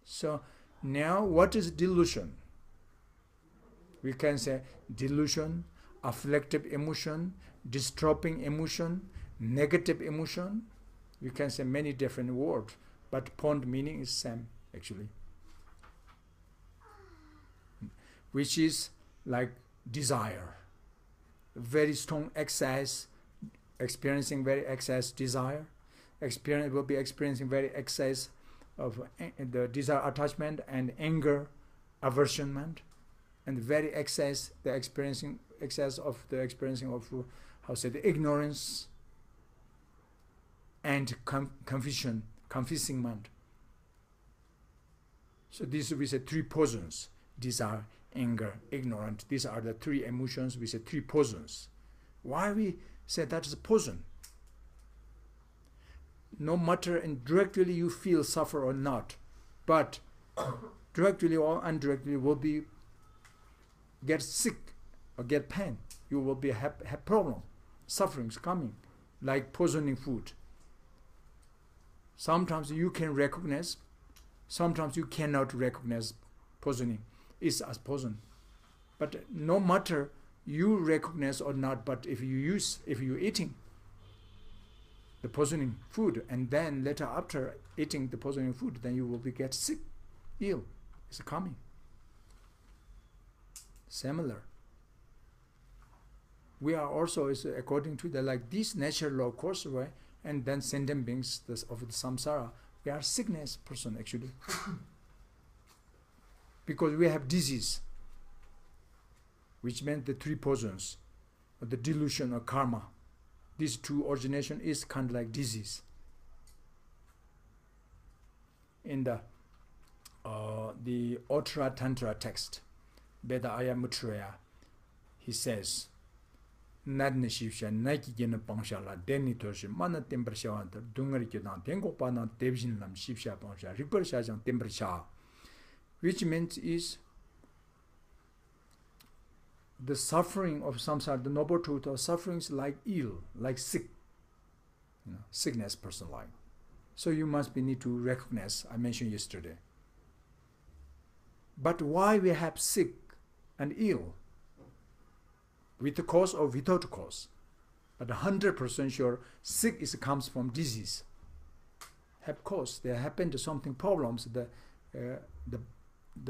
So now what is delusion? We can say delusion, afflictive emotion, disturbing emotion, negative emotion. We can say many different words, but point meaning is same actually. Which is like desire. Very strong excess, experiencing very excess desire. Will be experiencing very excess of the desire attachment and anger, aversionment, and very excess the experiencing of the ignorance and confusement. So these we say three poisons: desire, anger, ignorance. These are the three emotions. We say three poisons. Why we say that is a poison? No matter indirectly you feel suffer or not, but directly or indirectly will be get sick or get pain. You will be have problem, sufferings coming, like poisoning food. Sometimes you can recognize, sometimes you cannot recognize poisoning is as poison. But no matter you recognize or not, but if you eating the poisoning food and then later after eating the poisoning food, then you will be get sick, ill. It's coming. Similar. We are also is according to the like this natural law course, right? And then sentient beings of the samsara, we are sickness person actually. Because we have disease, which meant the three poisons, or the delusion or karma. These two origination is kind of like disease. In the Ottara Tantra text, Beda Ayamutraya, he says, Nadne Shivsha, Nike Gena Pangshala, Deni Toshi, Mana Tempersha, Dungarikana, Tengo Pana, Devjin Lam, Shivsha Pangsha, Ripersha, Tempersha, which means is the suffering of samsara, the noble truth of suffering is like ill, like sick, sickness person like. So you must need to recognize, I mentioned yesterday. But why we have sick and ill? With the cause or without cause? But 100% sure sick comes from disease. Have cause, there happened something problems, the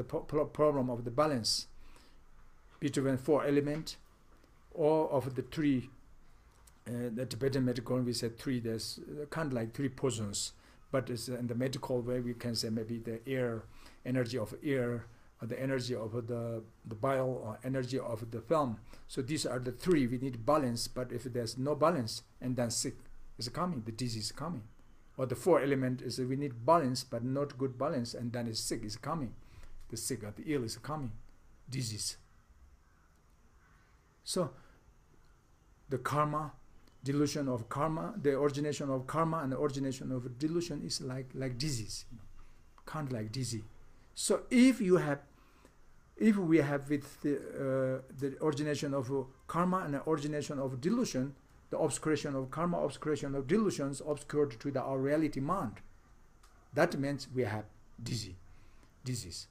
problem of the balance between four elements or of the three. The Tibetan medical we said three. There's kind of like three poisons, but it's in the medical way we can say maybe the air, energy of air, or the energy of the bile, or energy of the film. So these are the three. We need balance, but if there's no balance, and then sick is coming, the disease is coming. Or the four element is we need balance, but not good balance, and then is sick is coming. The sick or the ill is coming, disease. So the karma, delusion of karma, the origination of karma and the origination of delusion is like disease, kind of like disease. So if we have with the origination of karma and the origination of delusion, the obscuration of karma, obscuration of delusions, obscured to our reality mind, that means we have disease.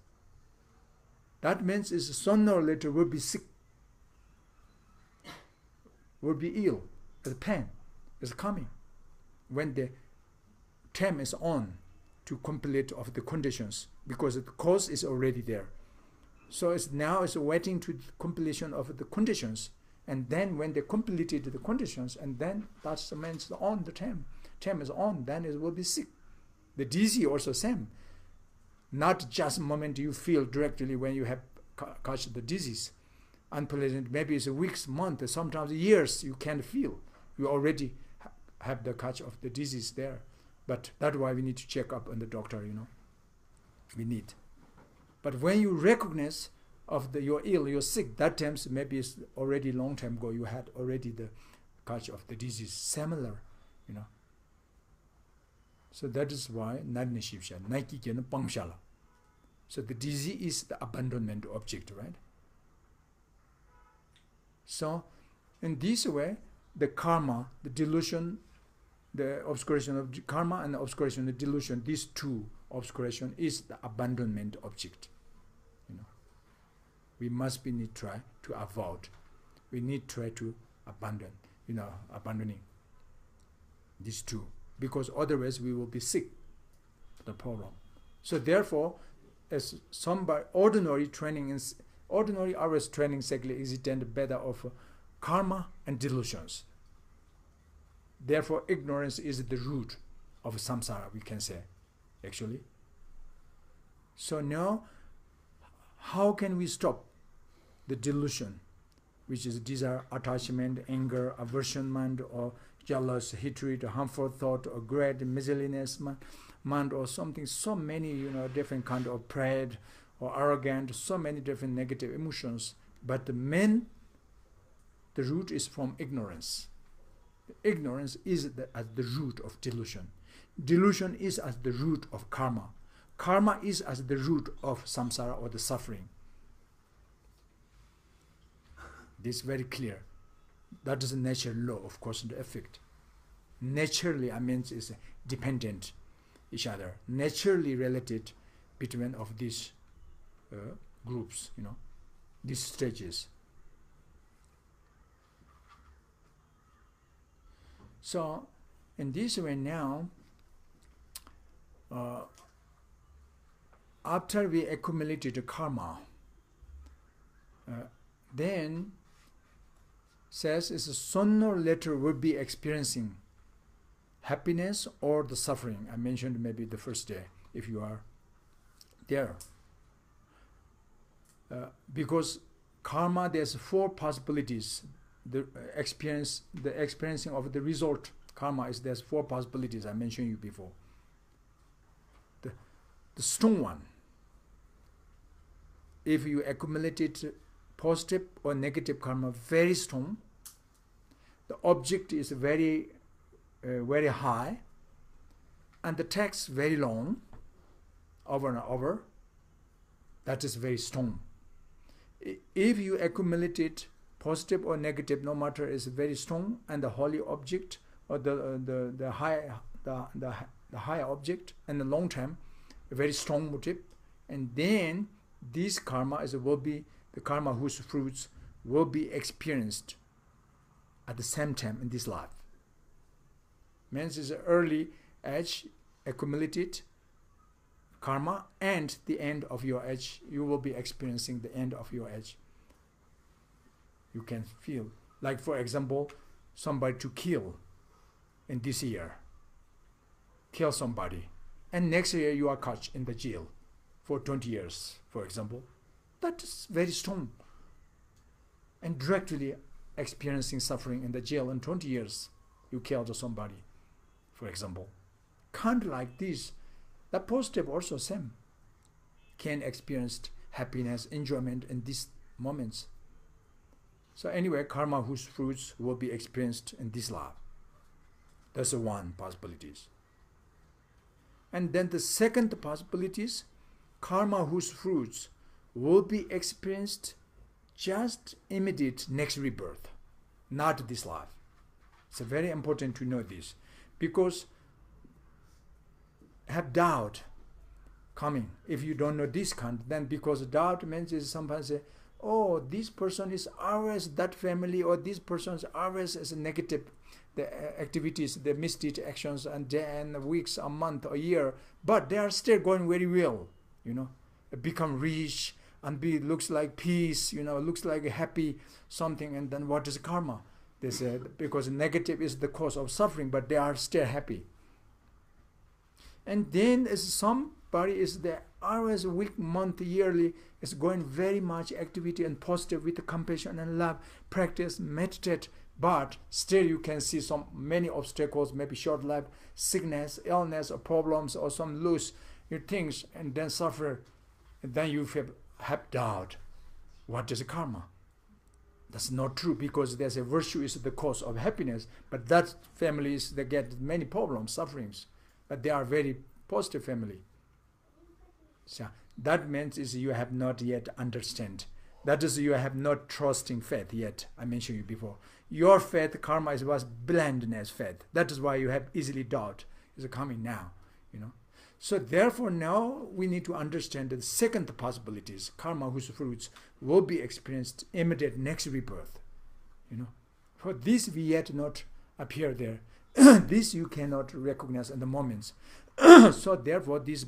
That means is sooner or later will be sick, will be ill. The pain is coming when the time is on to complete of the conditions, because the cause is already there. So it's now it's waiting to the completion of the conditions, and then when they completed the conditions, and then that means on the time is on, then it will be sick. The disease also same. Not just moment you feel directly when you have catch the disease. Unpleasant, maybe it's weeks, months, sometimes years you can't feel. You already have the catch of the disease there. But that's why we need to check up on the doctor, We need. But when you recognize of you're ill, you're sick, that times maybe it's already long time ago, you had already the catch of the disease, similar, So that is why so the disease is the abandonment object, right? So in this way, the karma, the delusion, the obscuration of karma and the obscuration of delusion, these two obscuration is the abandonment object. We must need try to avoid. We need try to abandon, abandoning these two, because otherwise we will be sick. The problem. So therefore, as somebody ordinary hours training cycle is the better of karma and delusions. Therefore, ignorance is the root of samsara, we can say, actually. So now, how can we stop the delusion, which is desire, attachment, anger, aversion, or jealous, hatred, harmful thought, or greed, miserliness, mind, or something, so many, different kind of pride, or arrogant, so many different negative emotions. But the root is from ignorance. Ignorance is at the root of delusion. Delusion is at the root of karma. Karma is at the root of samsara, or the suffering. This is very clear. That is a natural law of cause and effect. Naturally, is dependent each other. Naturally related between of these groups, these stages. So, in this way now, after we accumulated karma, then says is sooner or later will be experiencing happiness or the suffering. I mentioned maybe the first day, if you are there. Because karma, there's 4 possibilities. The experiencing of the result karma is there's 4 possibilities I mentioned you before. The strong one, if you accumulated positive or negative karma very strong, the object is very very high, and the text very long, over and over, that is very strong. If you accumulated positive or negative, no matter, is very strong, and the holy object or the high object, and the long term, a very strong motive, and then this karma will be the karma whose fruits will be experienced at the same time in this life. Means is early age accumulated karma, and the end of your age, you will be experiencing the end of your age. You can feel, like for example, somebody to kill in this year, kill somebody, and next year you are caught in the jail for 20 years, for example. That is very strong. And directly experiencing suffering in the jail in 20 years, you killed somebody, for example. Kind of like this. The positive also same. Can experience happiness, enjoyment in these moments. So anyway, karma whose fruits will be experienced in this life. That's the one possibilities. And then the second possibilities, karma whose fruits will be experienced just immediate next rebirth, not this life. It's very important to know this, because have doubt coming. If you don't know this kind, then because doubt means is sometimes say, oh, this person is always that family, or this person is always as a negative, the activities, the misdeed actions, and weeks, a month, a year, but they are still going very well, become rich and looks like peace, looks like a happy something, and then what is karma? They said because negative is the cause of suffering, but they are still happy. And then as somebody is there always week, month, yearly is going very much activity and positive with compassion and love, practice, meditate, but still you can see many obstacles, maybe short life, sickness, illness, or problems, or some lose your things, and then suffer, and then you have doubt. What is karma? That's not true, because there's a virtue is the cause of happiness, but that families, they get many problems, sufferings, but they are very positive family. So that means is you have not yet understand. That is, you have not trusting faith yet. I mentioned you before. Your faith, karma, was blindness faith. That is why you have easily doubt is coming now. So therefore now we need to understand the second possibilities, karma whose fruits will be experienced immediate next rebirth. For this we yet not appear there. This you cannot recognize in the moments. So therefore this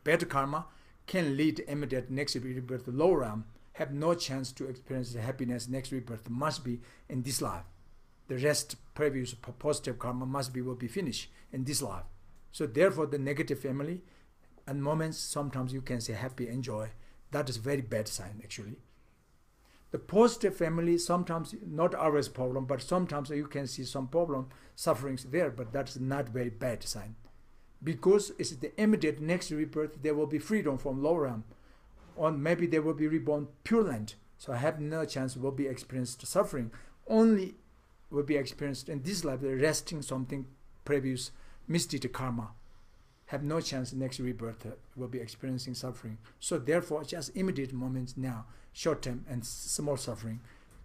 bad karma can lead immediate next rebirth low realm, have no chance to experience the happiness next rebirth, must be in this life. The rest previous positive karma will be finished in this life. So therefore the negative family and moments sometimes you can say happy, enjoy. That is very bad sign actually. The positive family sometimes not always problem, but sometimes you can see some problem, sufferings there, but that's not very bad sign. Because it's the immediate next rebirth, there will be freedom from low realm, or maybe they will be reborn pure land. So I have no chance will be experienced suffering. Only will be experienced in this life, the resting something previous misdeed karma. Have no chance next rebirth will be experiencing suffering. So therefore, just immediate moments now, short term and small suffering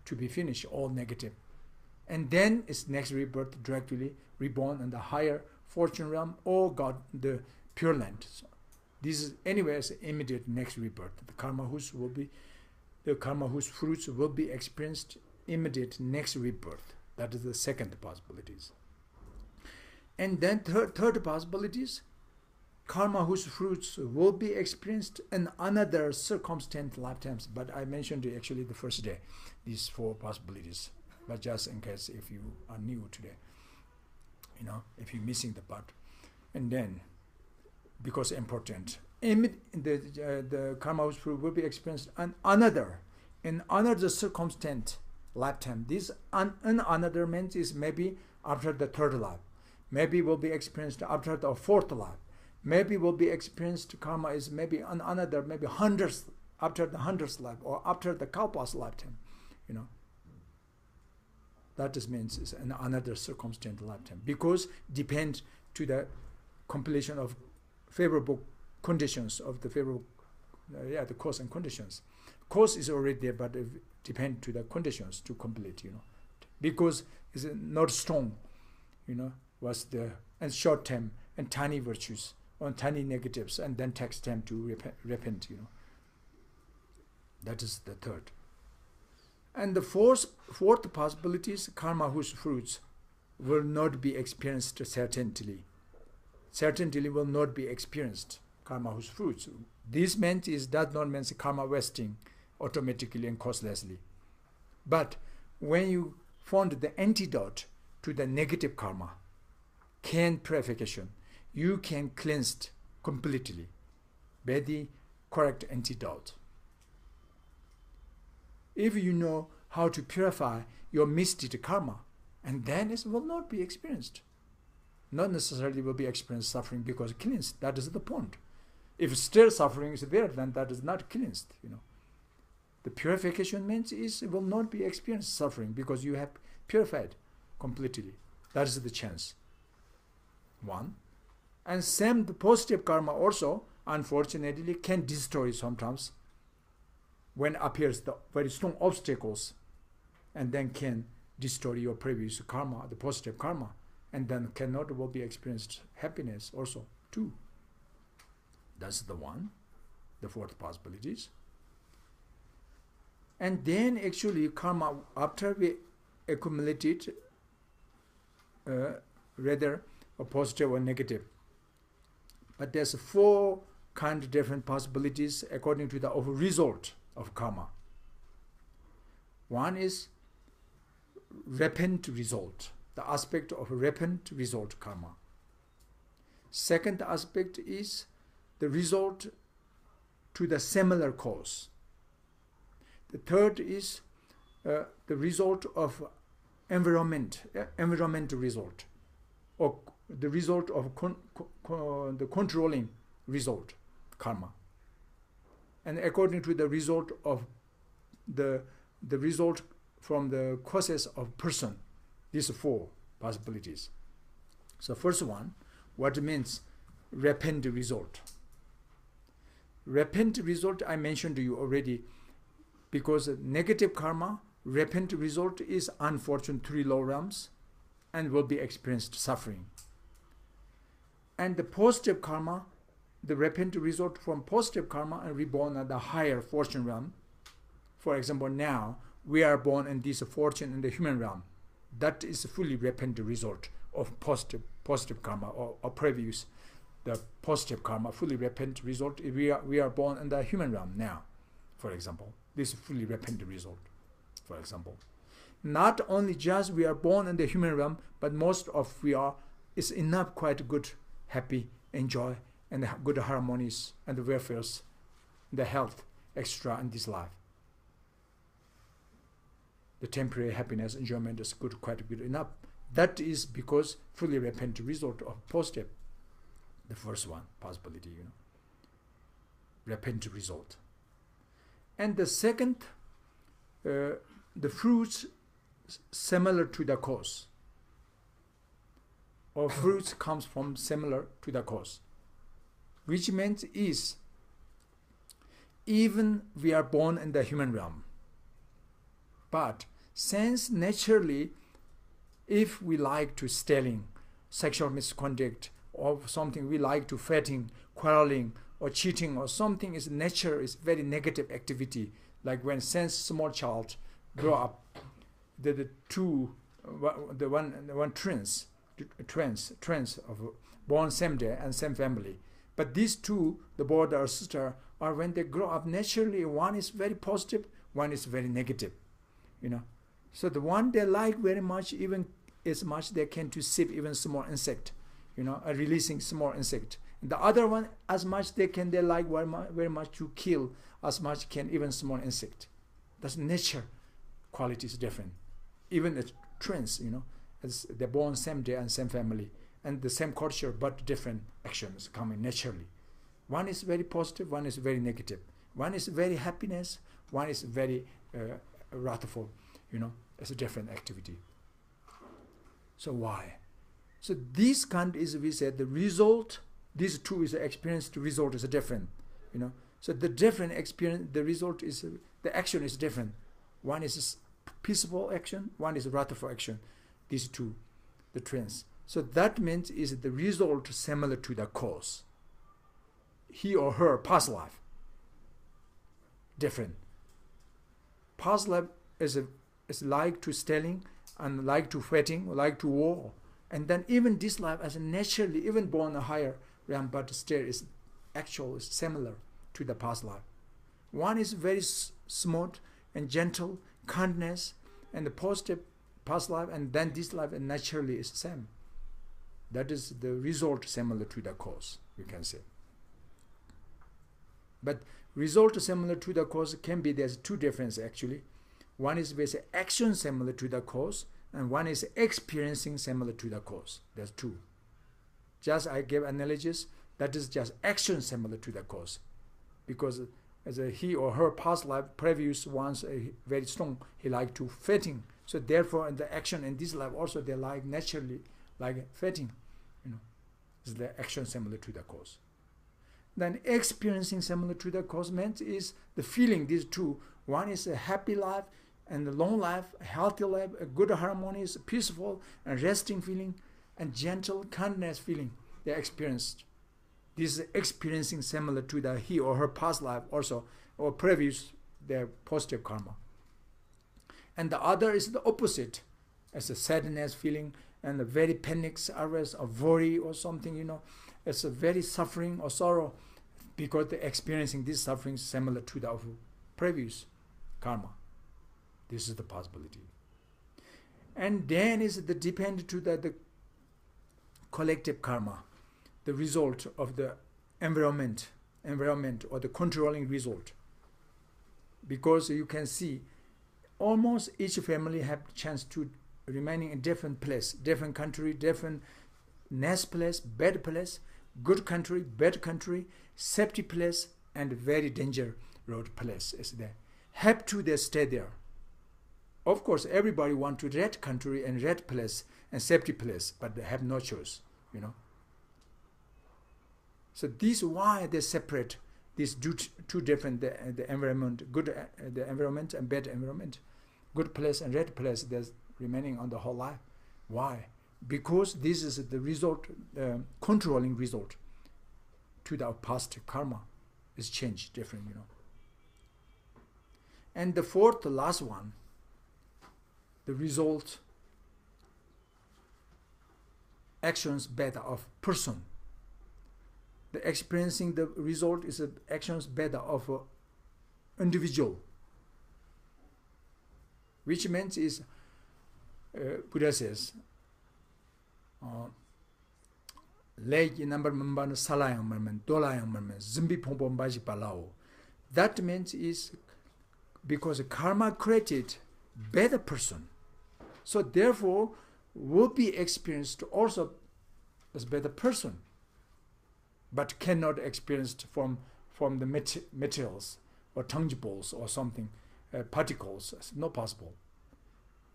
to be finished, all negative. And then it's next rebirth directly reborn in the higher fortune realm or God, the pure land. So this is anyways immediate next rebirth. The karma whose fruits will be experienced immediate next rebirth. That is the second possibilities. And then third possibilities, karma whose fruits will be experienced in another circumstance lifetimes. But I mentioned actually the first day, these four possibilities. But just in case if you are new today, if you're missing the part. And then, because important, the karma whose fruit will be experienced in another circumstance lifetime. This another means is maybe after the third life. Maybe will be experienced after the fourth life. Maybe will be experienced karma is maybe on another, maybe hundredth, after the 100th life, or after the kalpa's lifetime. That just means it's in another circumstance lifetime, because depend to the completion of favorable conditions of the favorable, the cause and conditions. Cause is already there, but it depend to the conditions to complete. Because it's not strong. Was the and short term and tiny virtues on tiny negatives, and then takes time to repent. That is the third. And the fourth possibility is karma whose fruits will not be experienced certainly. Certainly will not be experienced. Karma whose fruits. This does not mean karma wasting automatically and causelessly. But when you found the antidote to the negative karma, purification, you can cleanse completely by the correct antidote. If you know how to purify your misdeed karma, and then it will not be experienced. Not necessarily will be experienced suffering because cleansed. That is the point. If still suffering is there, then that is not cleansed. The purification means it will not be experienced suffering because you have purified completely. That is the chance. One. And same the positive karma also, unfortunately, can destroy sometimes when appears the very strong obstacles, and then can destroy your previous karma, the positive karma, and then will be experienced happiness also. 2. That's the one, the fourth possibilities. And then actually karma, after we accumulate it, rather a positive or negative. But there's 4 kind of different possibilities according to the result of karma. One is repentant result, the aspect of repentant result karma. Second aspect is the result to the similar cause. The third is the result of environmental result, or the result of the controlling result, karma. And according to the result of the result from the causes of person, these 4 possibilities. So first one, what it means, repentant result. Repentant result I mentioned to you already, because negative karma, repentant result is unfortunate 3 low realms and will be experienced suffering. And the positive karma, the repentant result from positive karma and reborn at the higher fortune realm. For example, now we are born in this fortune in the human realm. That is fully repentant result of positive karma, or previous, the positive karma, fully repentant result. We are born in the human realm now, for example. This is fully repentant result, for example. Not only just we are born in the human realm, but most of we are is enough quite good, happy, enjoy, and good harmonies and the welfares, the health, extra in this life. The temporary happiness, enjoyment is good, quite good enough. That is because fully repentant result of positive, the first one possibility, repentant result. And the second, the fruits similar to the cause, or fruits comes from similar to the cause, which means is even we are born in the human realm, but since naturally if we like to stealing, sexual misconduct, or something we like to fighting, quarreling, or cheating, or something is nature is very negative activity, like when since small child grow up, the one twins of born same day and same family, but these 2, the brother or sister, are when they grow up naturally, one is very positive, one is very negative, so the one they like very much, even as much they can to sip even small insect, releasing small insect. The other one, as much they can, they like very much to kill as much can even small insect. That's nature. Quality is different. Even the twins, as they're born same day and same family and the same culture, but different actions coming naturally. One is very positive, one is very negative. One is very happiness, one is very wrathful. It's a different activity. So why? So this kind is, we said, the result. These 2 is the experienced result is different, So the different experience, the result is, the action is different. One is peaceful action, one is wrathful action. These 2, the twins. So that means is the result similar to the cause. He or her past life, different. Past life is like to stealing and like to fighting, like to war. And then even this life as naturally, even born a higher realm, but still is actual, is similar to the past life. One is very smooth and gentle, kindness, and the positive past life, and then this life naturally is the same. That is the result similar to the cause, you can say. But result similar to the cause can be, there's 2 differences actually. One is basically action similar to the cause, and one is experiencing similar to the cause. There's 2. Just I gave analogies, that is just action similar to the cause. Because as he or her past life, previous ones, very strong, he liked to fighting. So therefore in the action in this life also they like naturally like fighting. Is the action similar to the cause. Then experiencing similar to the cause meant is the feeling, these 2. One is a happy life and a long life, a healthy life, a good harmonious, peaceful and resting feeling, and gentle kindness feeling they experienced. This is experiencing similar to the he or her past life also, or previous, their positive karma. And the other is the opposite, as a sadness feeling and a very panic, arrest, or worry or something, it's a very suffering or sorrow because they're experiencing this suffering similar to the previous karma. This is the possibility. And then is the depend to the collective karma, the result of the environment or the controlling result. Because you can see almost each family have chance to remaining in different place, different country, different nice place, bad place, good country, bad country, safety place, and very danger road place is there. Have to they stay there. Of course, everybody want to red country and red place and safety place, but they have no choice, So this is why they separate these two different the environment, good the environment and bad environment, good place and red place. There's remaining on the whole life. Why? Because this is the result, controlling result to the past karma is changed different, And the fourth, the last one, the result, actions better of person. The experiencing the result is actions better of individual, which means is Buddha says, that means is because karma created better person, so therefore will be experienced also as better person, but cannot experienced from the materials or tangibles or something, particles. It's not possible.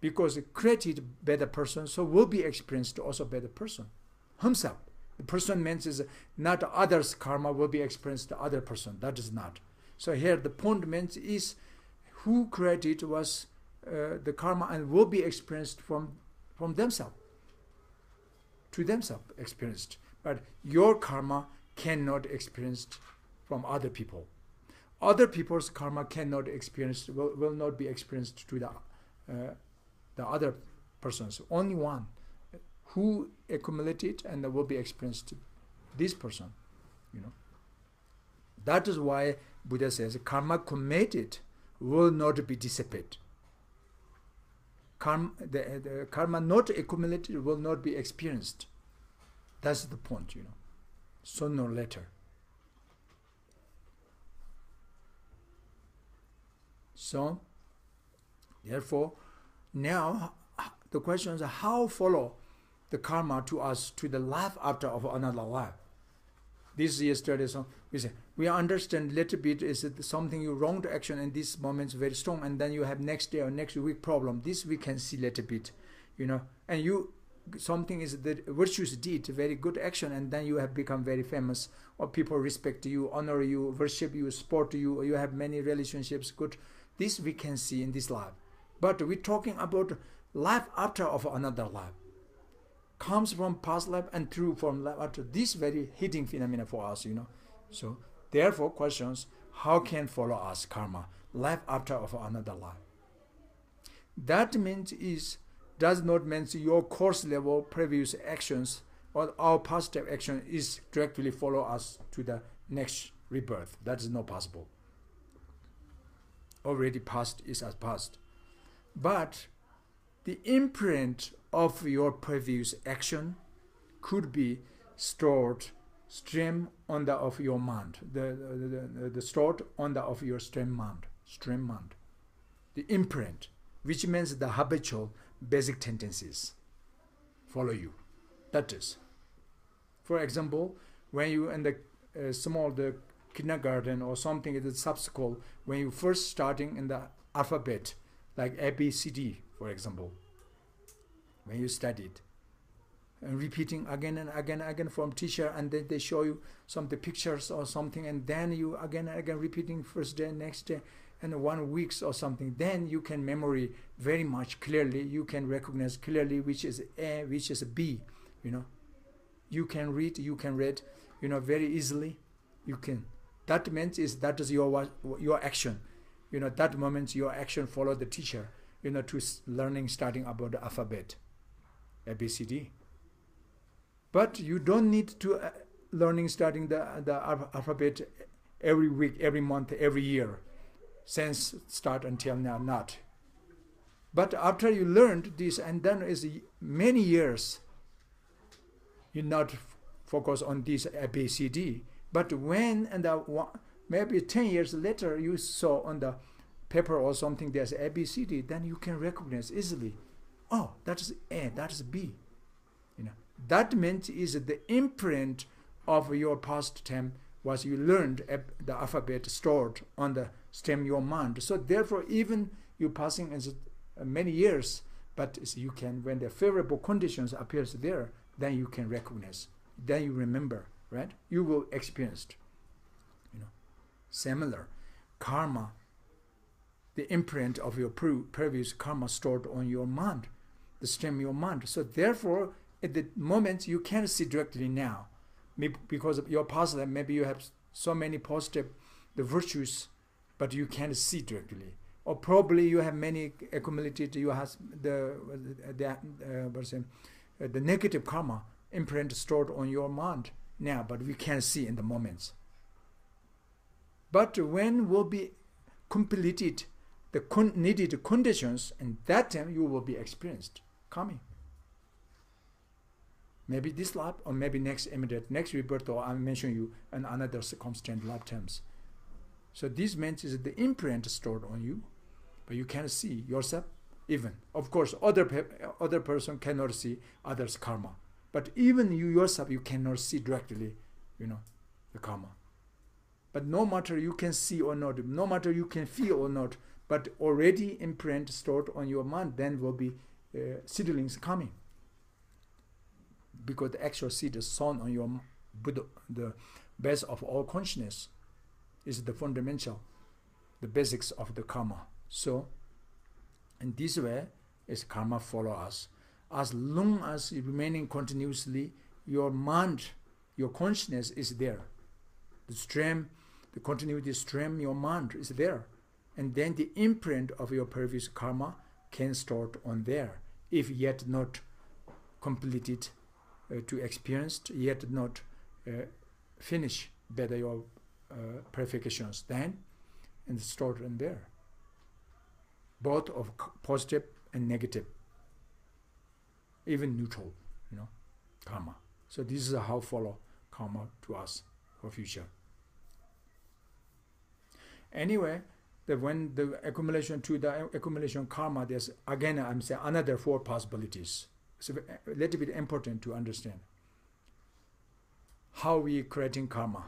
Because it created better person, so will be experienced also better person. Himself. The person means is not others' karma will be experienced the other person. That is not. So here the point means is who created was the karma and will be experienced from themselves. To themselves experienced. But your karma cannot experienced from other people. Other people's karma cannot experience, will not be experienced to the other persons. Only one who accumulated and will be experienced to this person. That is why Buddha says karma committed will not be dissipated. The karma not accumulated will not be experienced. That's the point, sooner or later. So, therefore, now the question is how follow the karma to us to the life after of another life. This yesterday, so we say we understand little bit is something you wronged action and this moment is very strong, and then you have next day or next week problem. This we can see little bit, and you something is the virtuous deed, very good action, and then you have become very famous, or people respect you, honor you, worship you, support you, or you have many relationships good. This we can see in this life. But we're talking about life after of another life. Comes from past life and through from life after. This very hidden phenomena for us, So therefore questions, how can follow us karma, life after of another life? That means does not mean your course level previous actions or our positive action is directly follow us to the next rebirth. That is not possible. Already past is as past. But the imprint of your previous action could be stored stream on the of your mind. The stored on the of your stream mind. The imprint, which means the habitual basic tendencies follow you. That is, for example, when you in the the kindergarten or something in the sub-school, when you first starting in the alphabet, like A, B, C, D, for example, when you studied, and repeating again and again from teacher, and then they show you some the pictures or something, and then you again and again repeating first day, next day, and 1 week or something, then you can memory very much clearly, you can recognize clearly which is A, which is B, You can read, very easily, you can. That means that is your action. That moment your action follow the teacher, to learning starting about the alphabet, ABCD. But you don't need to learning starting the alphabet every week, every month, every year, since start until now, not. But after you learned this, and then is many years, you not focus on this ABCD. But when maybe 10 years later you saw on the paper or something there's ABCD, then you can recognize easily. Oh, that is A, that is B. That means is the imprint of your past time was you learned the alphabet stored on the stem your mind. So therefore, even you passing as many years, but you can, when the favorable conditions appears there, then you can recognize, then you remember, right? You will experience. Similar, karma, the imprint of your previous karma stored on your mind, the stem your mind. So therefore, at the moment you can't see directly now, because of your past life. Maybe you have so many positive, the virtues, but you can't see directly. Or probably you have many accumulated. You have the negative karma imprint stored on your mind now, but we can't see in the moments. But when will be completed the needed conditions, and that time you will be experienced coming. Maybe this life, or maybe next rebirth, or I'll mention you in another circumstance lifetimes. So this means is the imprint stored on you, but you can't see yourself even. Of course, other person cannot see others' karma, but even you yourself, you cannot see directly, the karma. But no matter you can see or not, no matter you can feel or not, but already imprint stored on your mind, then will be seedlings coming. Because the actual seed is sown on your Buddha, the base of all consciousness, is the fundamental, the basics of the karma. So, in this way, is karma follow us. As long as remaining continuously, your mind, your consciousness is there. The stream, the continuity stream, your mind is there. And then the imprint of your previous karma can start on there, if yet not completed to experienced, yet not finish better your purifications, then and start in there. Both of positive and negative, even neutral, karma. So this is how follow karma to us for future. Anyway, when the accumulation karma, there's again I'm saying another 4 possibilities. It's a little bit important to understand how we creating karma.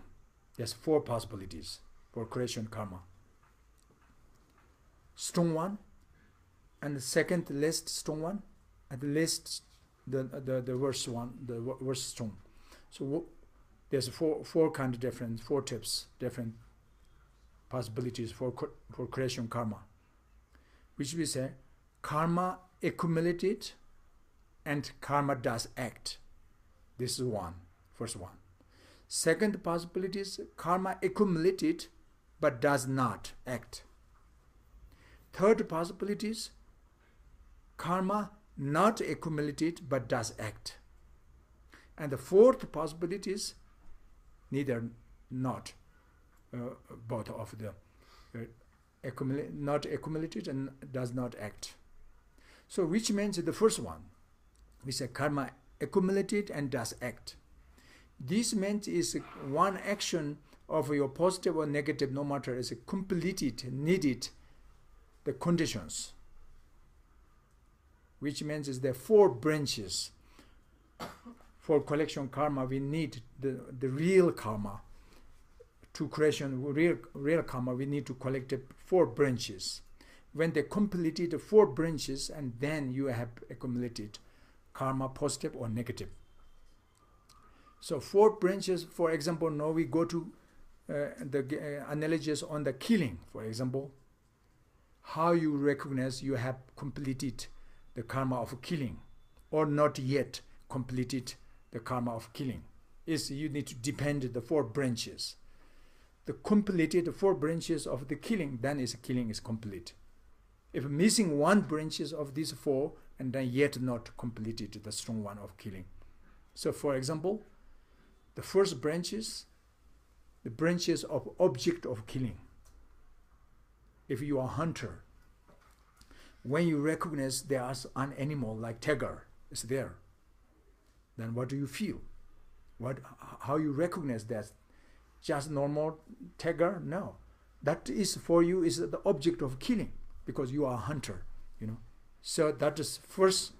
There's 4 possibilities for creation karma. Strong one, and the second least strong one, and the least the worst one, the worst strong. So there's four kind of different, 4 tips, different possibilities for creation karma, which we say karma accumulated and karma does act. This is first one. Second possibility is karma accumulated but does not act. Third possibility is karma not accumulated but does act. And the fourth possibility is neither, not, both of the not accumulated and does not act. So which means the first one, we say karma accumulated and does act. This means is one action of your positive or negative, no matter, is completed, needed the conditions. Which means is there 4 branches. For collection karma, we need the real karma. To creation real karma, we need to collect 4 branches. When they completed the 4 branches, and then you have accumulated karma, positive or negative. So 4 branches, for example, now we go to the analogies on the killing, for example. How you recognize you have completed the karma of killing, or not yet completed the karma of killing. is you need to depend the 4 branches. The completed 4 branches of the killing, then is killing is complete. If missing 1 branches of these 4, and then yet not completed the strong one of killing. So for example, the first branches, the branches of object of killing. If you are a hunter, when you recognize there's an animal like tiger is there, then what do you feel? How you recognize that? Just normal tiger? No. That is for you is the object of killing because you are a hunter, you know. So that is first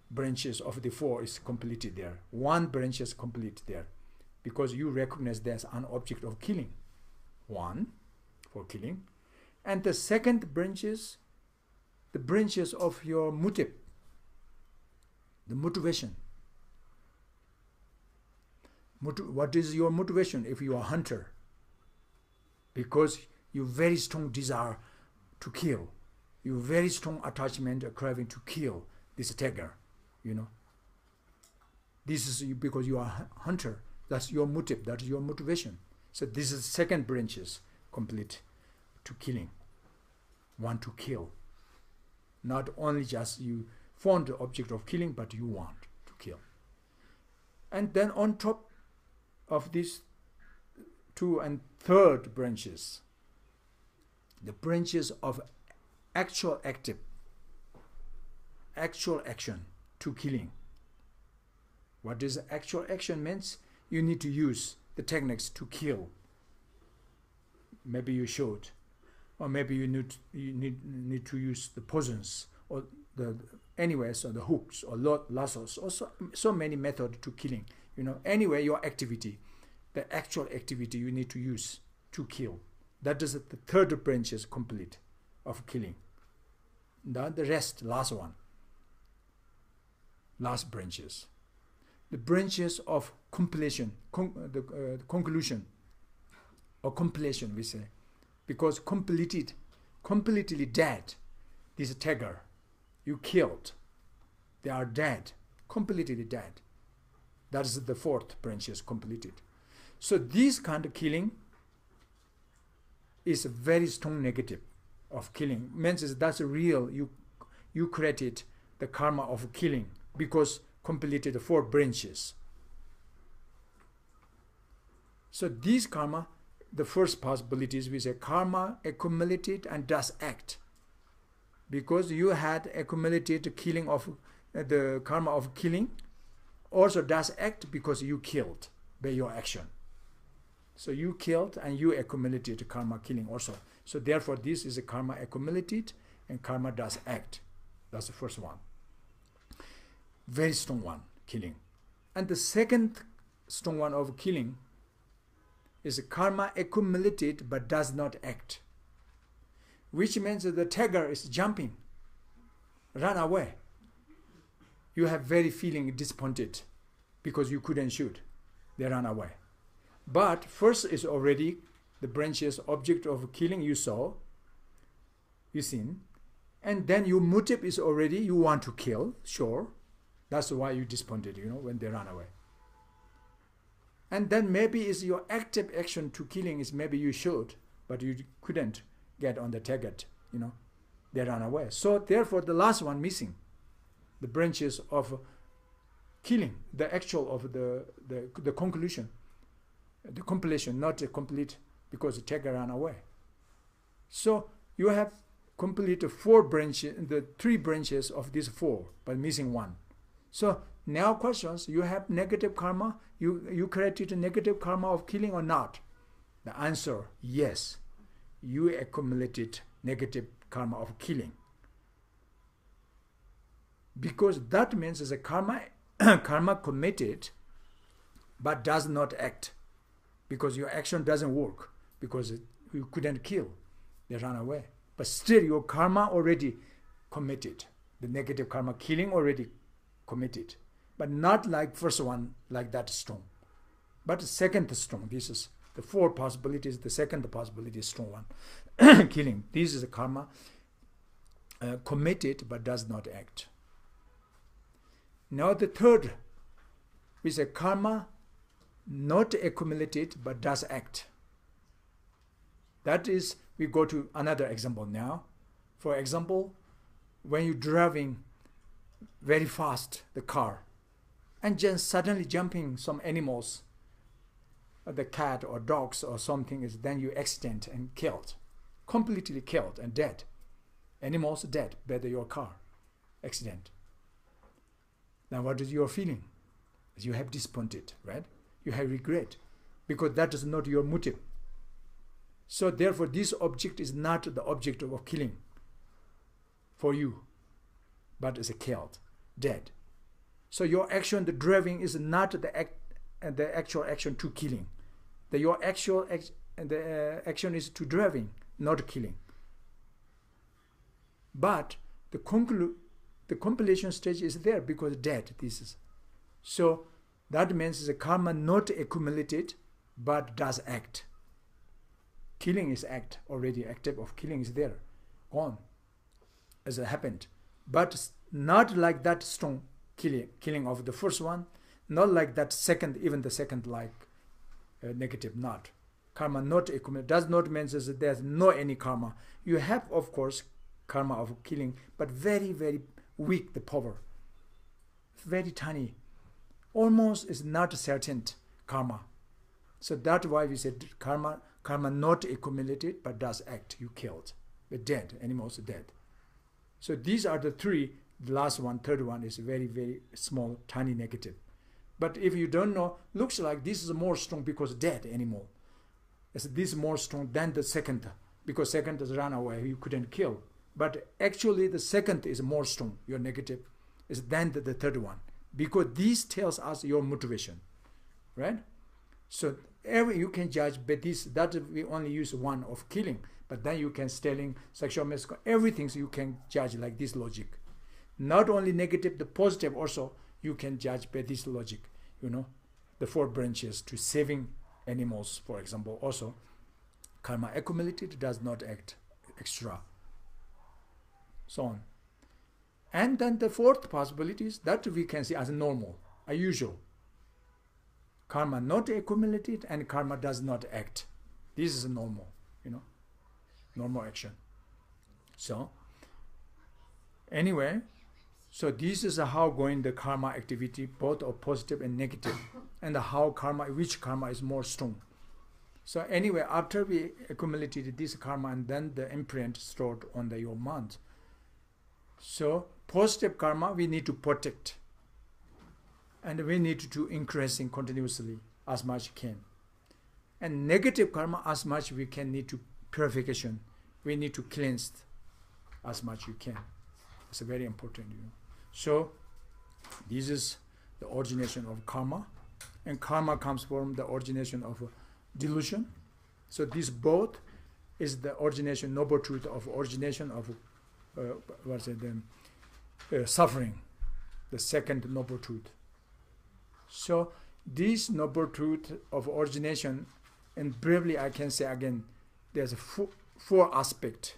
branches of the 4 is completed there. 1 branch is complete there because you recognize there's an object of killing. 1 for killing. And the second branches, the branches of your motive, the motivation. What is your motivation if you are a hunter? Because you very strong desire to kill. You very strong attachment, craving to kill this tiger, you know. This is because you are a hunter. That's your motive. That is your motivation. So this is second branches complete to killing. Want to kill. Not only just you found the object of killing, but you want to kill. And then on top of these 2 and third branches, the branches of actual action to killing. What is actual action means? You need to use the techniques to kill. Maybe you should, or maybe you need to use the poisons or the anyways or the hooks or lassos or so many methods to killing. You know, anyway, your activity, the actual activity you need to use to kill. That is the third branch is complete of killing. The rest, last one, last branches. The branches of completion, conclusion, or completion we say, because completely dead, this tiger you killed, they are dead, completely dead. That is the 4th branch is completed. So this kind of killing is a very strong negative of killing. Means that's real. You created the karma of killing because completed 4 branches. So this karma, the first possibility is we say karma accumulated and does act. Because you had accumulated killing of the karma of killing, also does act because you killed by your action. So you killed and you accumulated karma killing also. So therefore this is a karma accumulated and karma does act. That's the first one. Very strong one, killing. And the second strong one of killing is karma accumulated but does not act. Which means that the tiger is jumping, run away. You have very feeling disappointed because you couldn't shoot. They run away. But first is already the branches object of killing you saw, you seen, and then your motive is already you want to kill, sure. That's why you disappointed, you know, when they run away. And then maybe is your active action to killing is maybe you should, but you couldn't get on the target, you know, they run away. So therefore the last one missing, the branches of killing, the actual of the conclusion, the completion, not complete because the tiger ran away. So you have complete 4 branches, the 3 branches of these 4, but missing 1. So now questions, you have negative karma, you created a negative karma of killing or not? The answer, yes. You accumulated negative karma of killing. Because that means is a karma committed but does not act. Because your action doesn't work. Because you couldn't kill. They ran away. But still your karma already committed. The negative karma killing already committed. But not like first one, like that strong. But second strong. This is the 4 possibilities. The second possibility is strong one. Killing. This is a karma committed but does not act. Now the third is a karma not accumulated but does act. That is, we go to another example now. For example, when you're driving very fast the car, and just suddenly jumping some animals, the cat or dogs or something, is then you accident and killed, completely killed and dead. Animals dead, better your car accident. Now what is your feeling? You have disappointed, right? You have regret, because that is not your motive. So therefore this object is not the object of killing for you, but is killed, dead. So your action, the driving, is not the actual action to killing. Your actual action is to driving, not killing. But the compilation stage is there because dead. This is so. That means the karma not accumulated, but does act. Killing is act already. Active of killing is there, gone, as it happened, but not like that strong killing of the first one, not like that second, even the second like negative. Not karma not accumulated does not mean that there's no any karma. You have of course karma of killing, but very very weak, the power, very tiny, almost is not certain karma. So that's why we said karma not accumulated but does act. You killed, the dead, animals dead. So these are the three. The last one, third one, is very very small, tiny negative. But if you don't know, looks like this is more strong because dead animal. Is this more strong than the second, because second is run away, you couldn't kill. But actually the second is more strong, your negative, is than the third one, because this tells us your motivation, right? So you can judge, but that we only use one of killing, but then you can stealing, sexual misconduct, everything, so you can judge like this logic. Not only negative, the positive also you can judge by this logic. The 4 branches to saving animals, for example, also karma accumulated does not act extra, so on. And then the fourth possibility is that we can see as normal, a usual. Karma not accumulated and karma does not act. This is normal, normal action. So anyway, so this is how going the karma activity, both of positive and negative, and how which karma is more strong. So anyway, after we accumulated this karma and then the imprint stored on your mind. So positive karma we need to protect, and we need to increasing continuously as much can. And negative karma, as much we can need to purification. We need to cleanse as much you can. It's very important, So this is the origination of karma, and karma comes from the origination of delusion. So this both is the origination, noble truth of origination of suffering, the second noble truth. So this noble truth of origination, and briefly I can say again, there's four aspects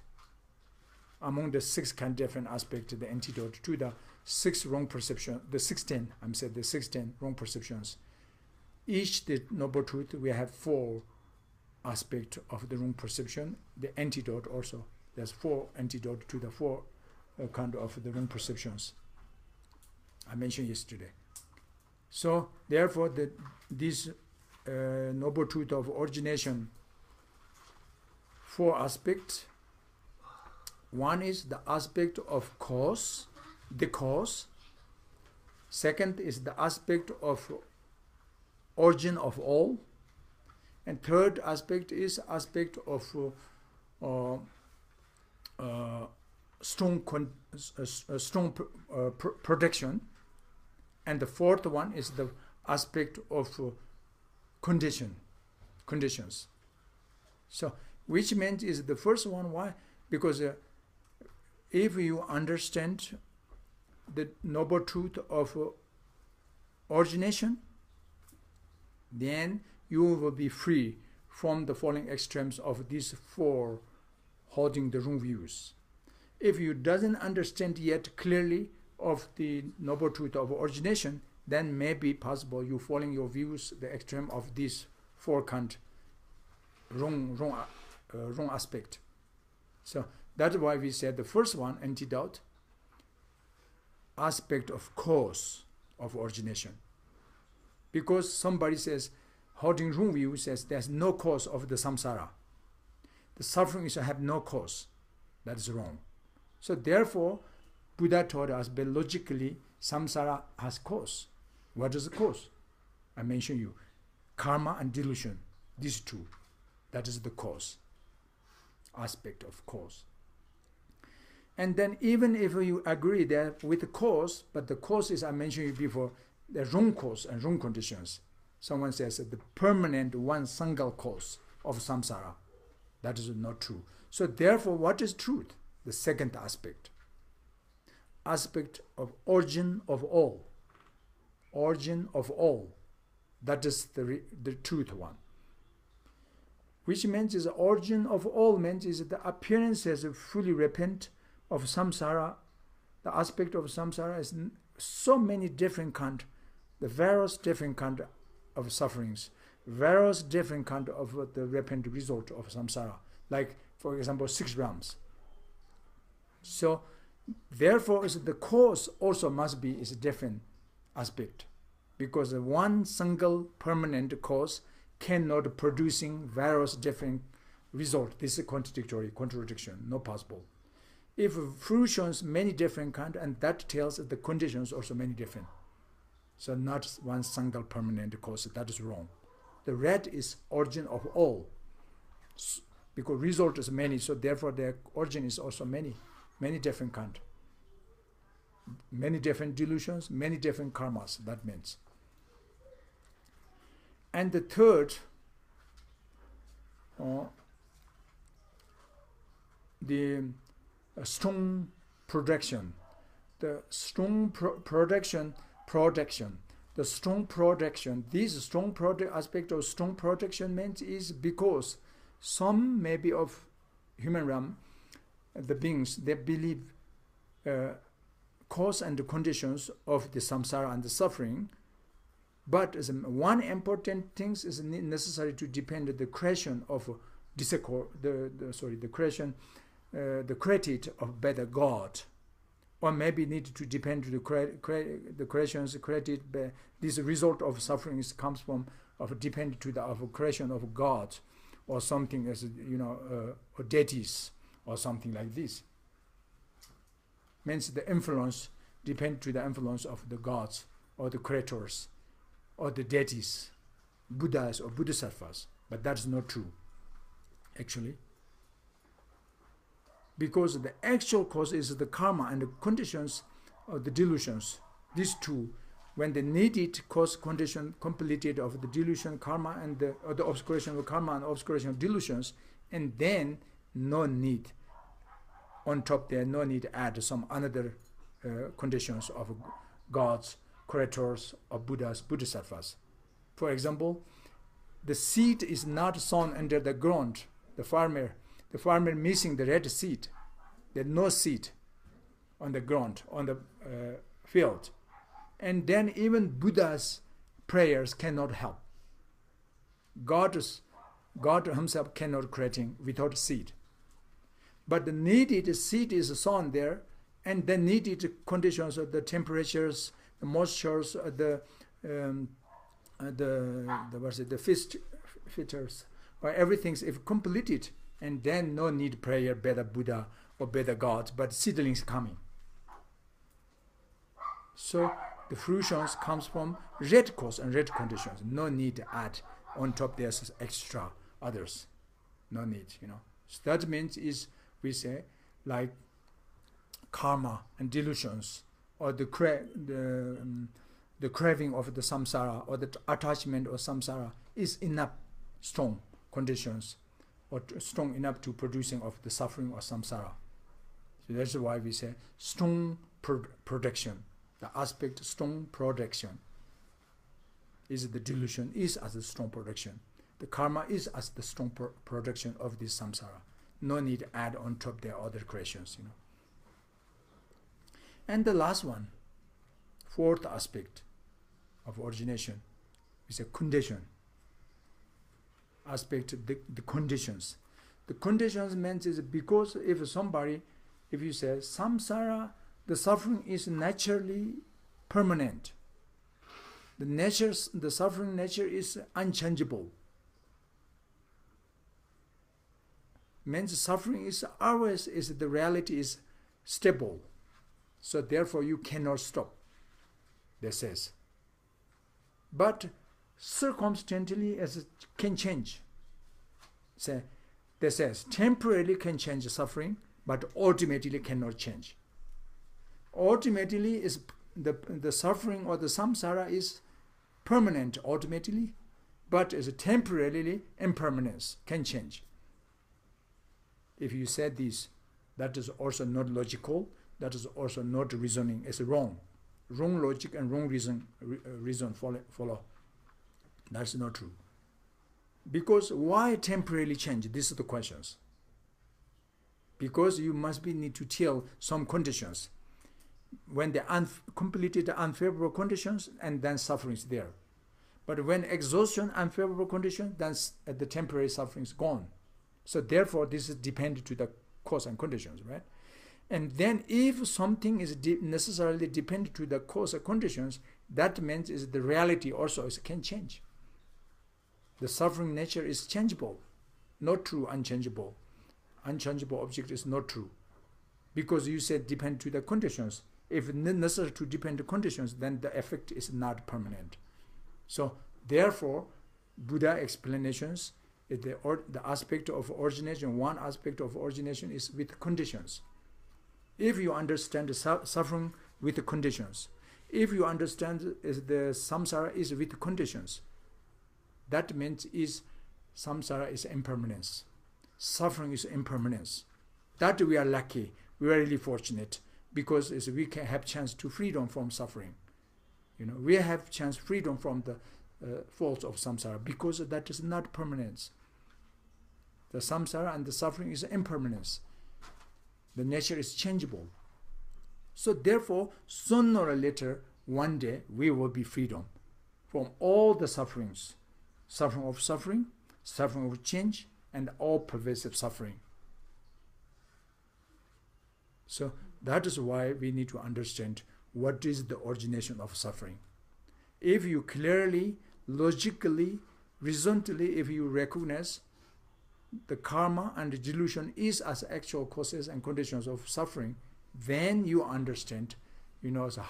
among the 6 kind of different aspects, the antidote to the 6 wrong perception, the 16 wrong perceptions. Each the noble truth, we have 4 aspects of the wrong perception. The antidote also, there's 4 antidote to the 4 kind of the wrong perceptions I mentioned yesterday. So therefore this noble truth of origination, 4 aspects. One is the aspect of cause, the cause. Second is the aspect of origin of all. And third aspect is aspect of strong protection. And the fourth one is the aspect of conditions. So which means is the first one. Why? Because if you understand the noble truth of origination, then you will be free from the following extremes of these 4 holding the wrong views. If you doesn't understand yet clearly of the noble truth of origination, then maybe possible you following your views, the extreme of this four kind, wrong aspect. So that's why we said the first one, antidote, aspect of cause of origination. Because somebody says, holding wrong view says there's no cause of the samsara. The suffering is have no cause. That is wrong. So therefore, Buddha taught us logically samsara has cause. What is the cause? I mentioned you, karma and delusion. These two. That is the cause. Aspect of cause. And then even if you agree that with the cause, but the cause is, I mentioned you before, the wrong cause and wrong conditions. Someone says that the permanent one single cause of samsara. That is not true. So therefore, what is truth? The second aspect. Aspect of origin of all. Origin of all. That is the truth one. Which means is the origin of all means is the appearances of fully repent of samsara. The aspect of samsara is so many different kind, the various different kind of sufferings, various different kind of the repent result of samsara. Like for example, 6 realms. So therefore, is the cause also must be is a different aspect, because one single permanent cause cannot producing various different result. This is contradiction, not possible. If fruitions many different kind, and that tells the conditions also many different. So not one single permanent cause. That is wrong. The red is origin of all, because result is many. So therefore, their origin is also many different kind, many different delusions, many different karmas. That means. And the third, the strong projection. The strong projection. The strong projection. This strong aspect of strong projection means is because some maybe of human realm, the beings, they believe cause and the conditions of the samsara and the suffering. But one important thing is necessary to depend on the creation of the credit of better God, or maybe need to depend on the creation's credit. This result of sufferings comes from of depend to the of creation of God, or something as or deities or something like this. Means the influence depend to the influence of the gods or the creators, or the deities, Buddhas or Bodhisattvas. But that's not true, actually. Because the actual cause is the karma and the conditions of the delusions. These two, when the needed cause condition completed of the delusion, karma, and the obscuration of karma and obscuration of delusions, and then no need, on top there, no need to add some another conditions of gods, creators, or Buddhas, Bodhisattvas. For example, the seed is not sown under the ground. The farmer missing the red seed. There's no seed on the ground, on the field. And then even Buddha's prayers cannot help. God himself cannot creating without seed. But the needed seed is sown there, and the needed conditions of the temperatures, the moistures, the filters, or everything if completed, and then no need prayer, better Buddha or better God, but seedlings coming. So the fruitions comes from red cause and red conditions. No need to add on top there's extra others. No need, So that means is we say like karma and delusions, or the craving of the samsara, or the attachment of samsara is enough strong conditions, or strong enough to producing of the suffering of samsara. So that's why we say strong protection. The aspect strong protection is the delusion is as a strong protection. The karma is as the strong protection of this samsara. No need to add on top their other creations, And the last one, fourth aspect, of origination. It's a condition. Aspect, the conditions. The conditions means is because if you say samsara, the suffering is naturally permanent. The suffering nature is unchangeable. Means suffering is always the reality is stable. So therefore you cannot stop. They says. But circumstantially as it can change. They says temporarily can change suffering, but ultimately cannot change. Ultimately is the suffering or the samsara is permanent ultimately, but is temporarily impermanence can change. If you said this, that is also not logical, that is also not reasoning, it's wrong. Wrong logic and wrong reason follow. That's not true. Because why temporarily change? These are the questions. Because you must need to tell some conditions. When they completed the unfavorable conditions, and then suffering is there. But when exhaustion, unfavorable conditions, then the temporary suffering is gone. So therefore, this is dependent to the cause and conditions, right? And then if something is necessarily dependent to the cause or conditions, that means is the reality also can change. The suffering nature is changeable, not true, unchangeable. Unchangeable object is not true. Because you said depend to the conditions. If necessary to depend on conditions, then the effect is not permanent. So therefore, Buddha explanations, the aspect of origination, one aspect of origination is with conditions. If you understand the suffering with the conditions, if you understand the samsara is with conditions, that means is samsara is impermanence. Suffering is impermanence. That we are lucky. We are really fortunate because we can have chance to freedom from suffering. We have chance freedom from the faults of samsara because that is not permanence. The samsara and the suffering is impermanence. The nature is changeable. So therefore, sooner or later, one day, we will be freedom from all the sufferings. Suffering of change, and all pervasive suffering. So that is why we need to understand what is the origination of suffering. If you clearly, logically, reasonably, if you recognize the karma and the delusion is as actual causes and conditions of suffering, then you understand,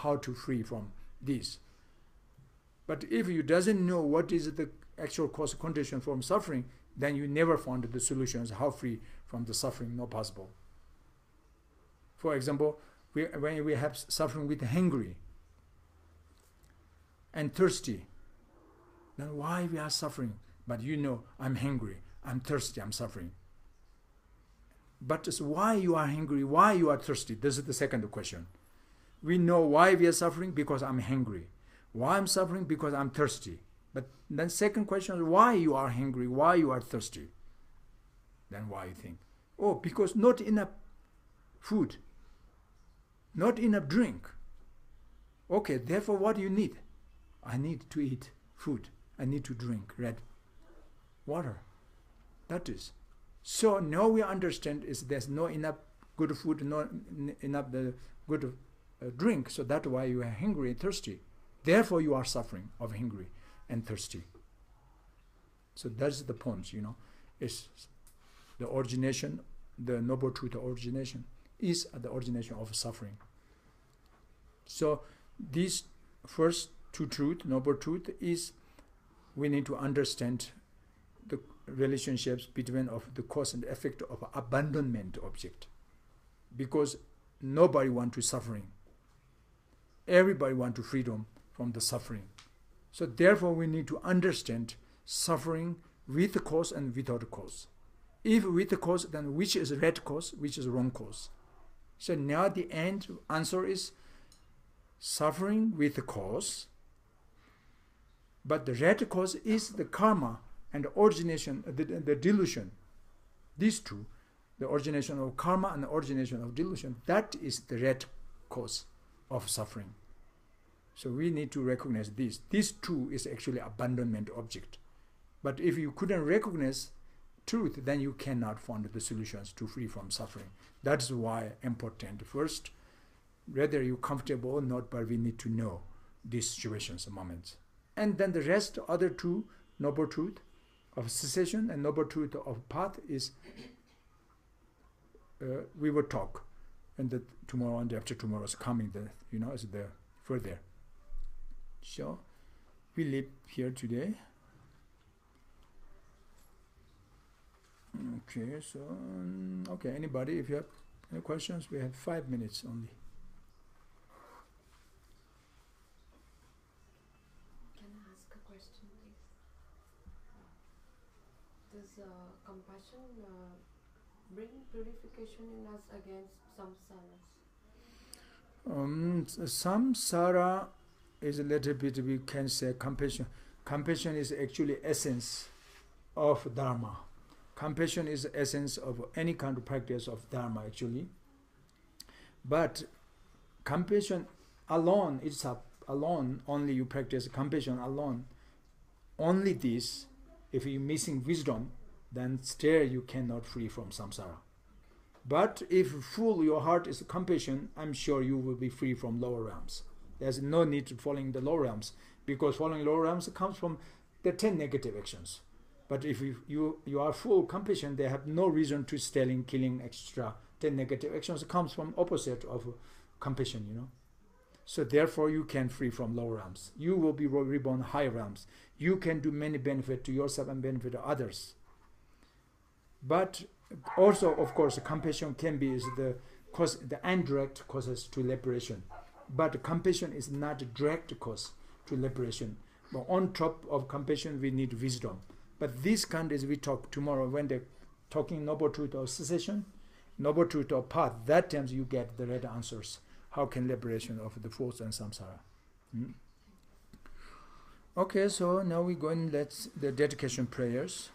how to free from this. But if you doesn't know what is the actual cause condition from suffering, then you never found the solutions how free from the suffering, not possible. For example, when we have suffering with hungry and thirsty, then why we are suffering? But I'm hungry, I'm thirsty, I'm suffering. But it's why you are hungry, why you are thirsty? This is the second question. We know why we are suffering because I'm hungry. Why I'm suffering? Because I'm thirsty. But then second question is why you are hungry, why you are thirsty. Then why you think? Oh, because not enough food, not enough drink. Okay, therefore what do you need? I need to eat food. I need to drink water. That is. So now we understand is there's no enough good food, not enough good drink. So that's why you are hungry and thirsty. Therefore you are suffering of hungry and thirsty. So that's the point, is the origination, the noble truth origination is the origination of suffering. So these first two truth, noble truth, is we need to understand the relationships between of the cause and effect of abandonment object. Because nobody wants to suffering. Everybody wants to freedom from the suffering. So therefore we need to understand suffering with the cause and without the cause. If with the cause, then which is right cause, which is wrong cause. So now the answer is suffering with the cause, but the right cause is the karma and the origination, the delusion. These two, the origination of karma and the origination of delusion, that is the right cause of suffering. So we need to recognize this. This too is actually abandonment object. But if you couldn't recognize truth, then you cannot find the solutions to free from suffering. That's why important. First, whether you're comfortable or not, but we need to know these situations and moments. And then the rest, other two, noble truth of cessation and noble truth of path is, we will talk. And the tomorrow and after tomorrow is coming, is the further. So, we live here today. Okay, so, anybody, if you have any questions, we have 5 minutes only. Can I ask a question, please? Does compassion bring purification in us against samsaras? Samsara is a little bit, we can say, compassion. Compassion is actually essence of Dharma. Compassion is the essence of any kind of practice of Dharma, actually. But compassion alone, alone, only you practice compassion alone. Only this, if you're missing wisdom, then still you cannot free from samsara. But if full your heart is compassion, I'm sure you will be free from lower realms. There's no need to following the lower realms, because following lower realms comes from the 10 negative actions. But if you are full compassion, they have no reason to stealing, killing, extra 10 negative actions. It comes from opposite of compassion, So therefore you can free from lower realms. You will be reborn higher realms. You can do many benefit to yourself and benefit to others. But also, of course, compassion can be the indirect causes to liberation. But compassion is not a direct cause to liberation. But on top of compassion, we need wisdom. But this kind is we talk tomorrow when they're talking noble truth or cessation, noble truth or path. That times you get the right answers. How can liberation of the force and samsara? Okay, so now we go in the dedication prayers.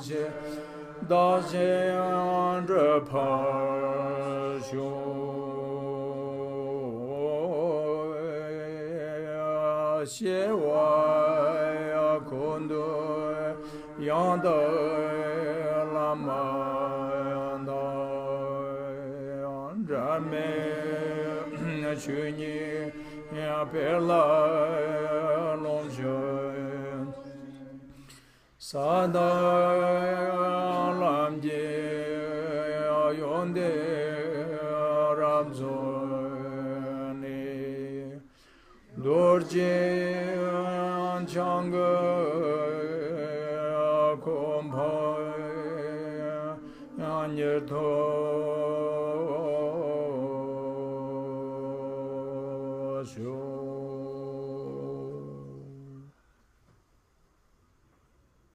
je da je andre pa shu xie wa ya kun du yang de la ma da ra me chu ni ya per la long je sa da lam je yon de ram zo ni dor je chang kom pa yan ye to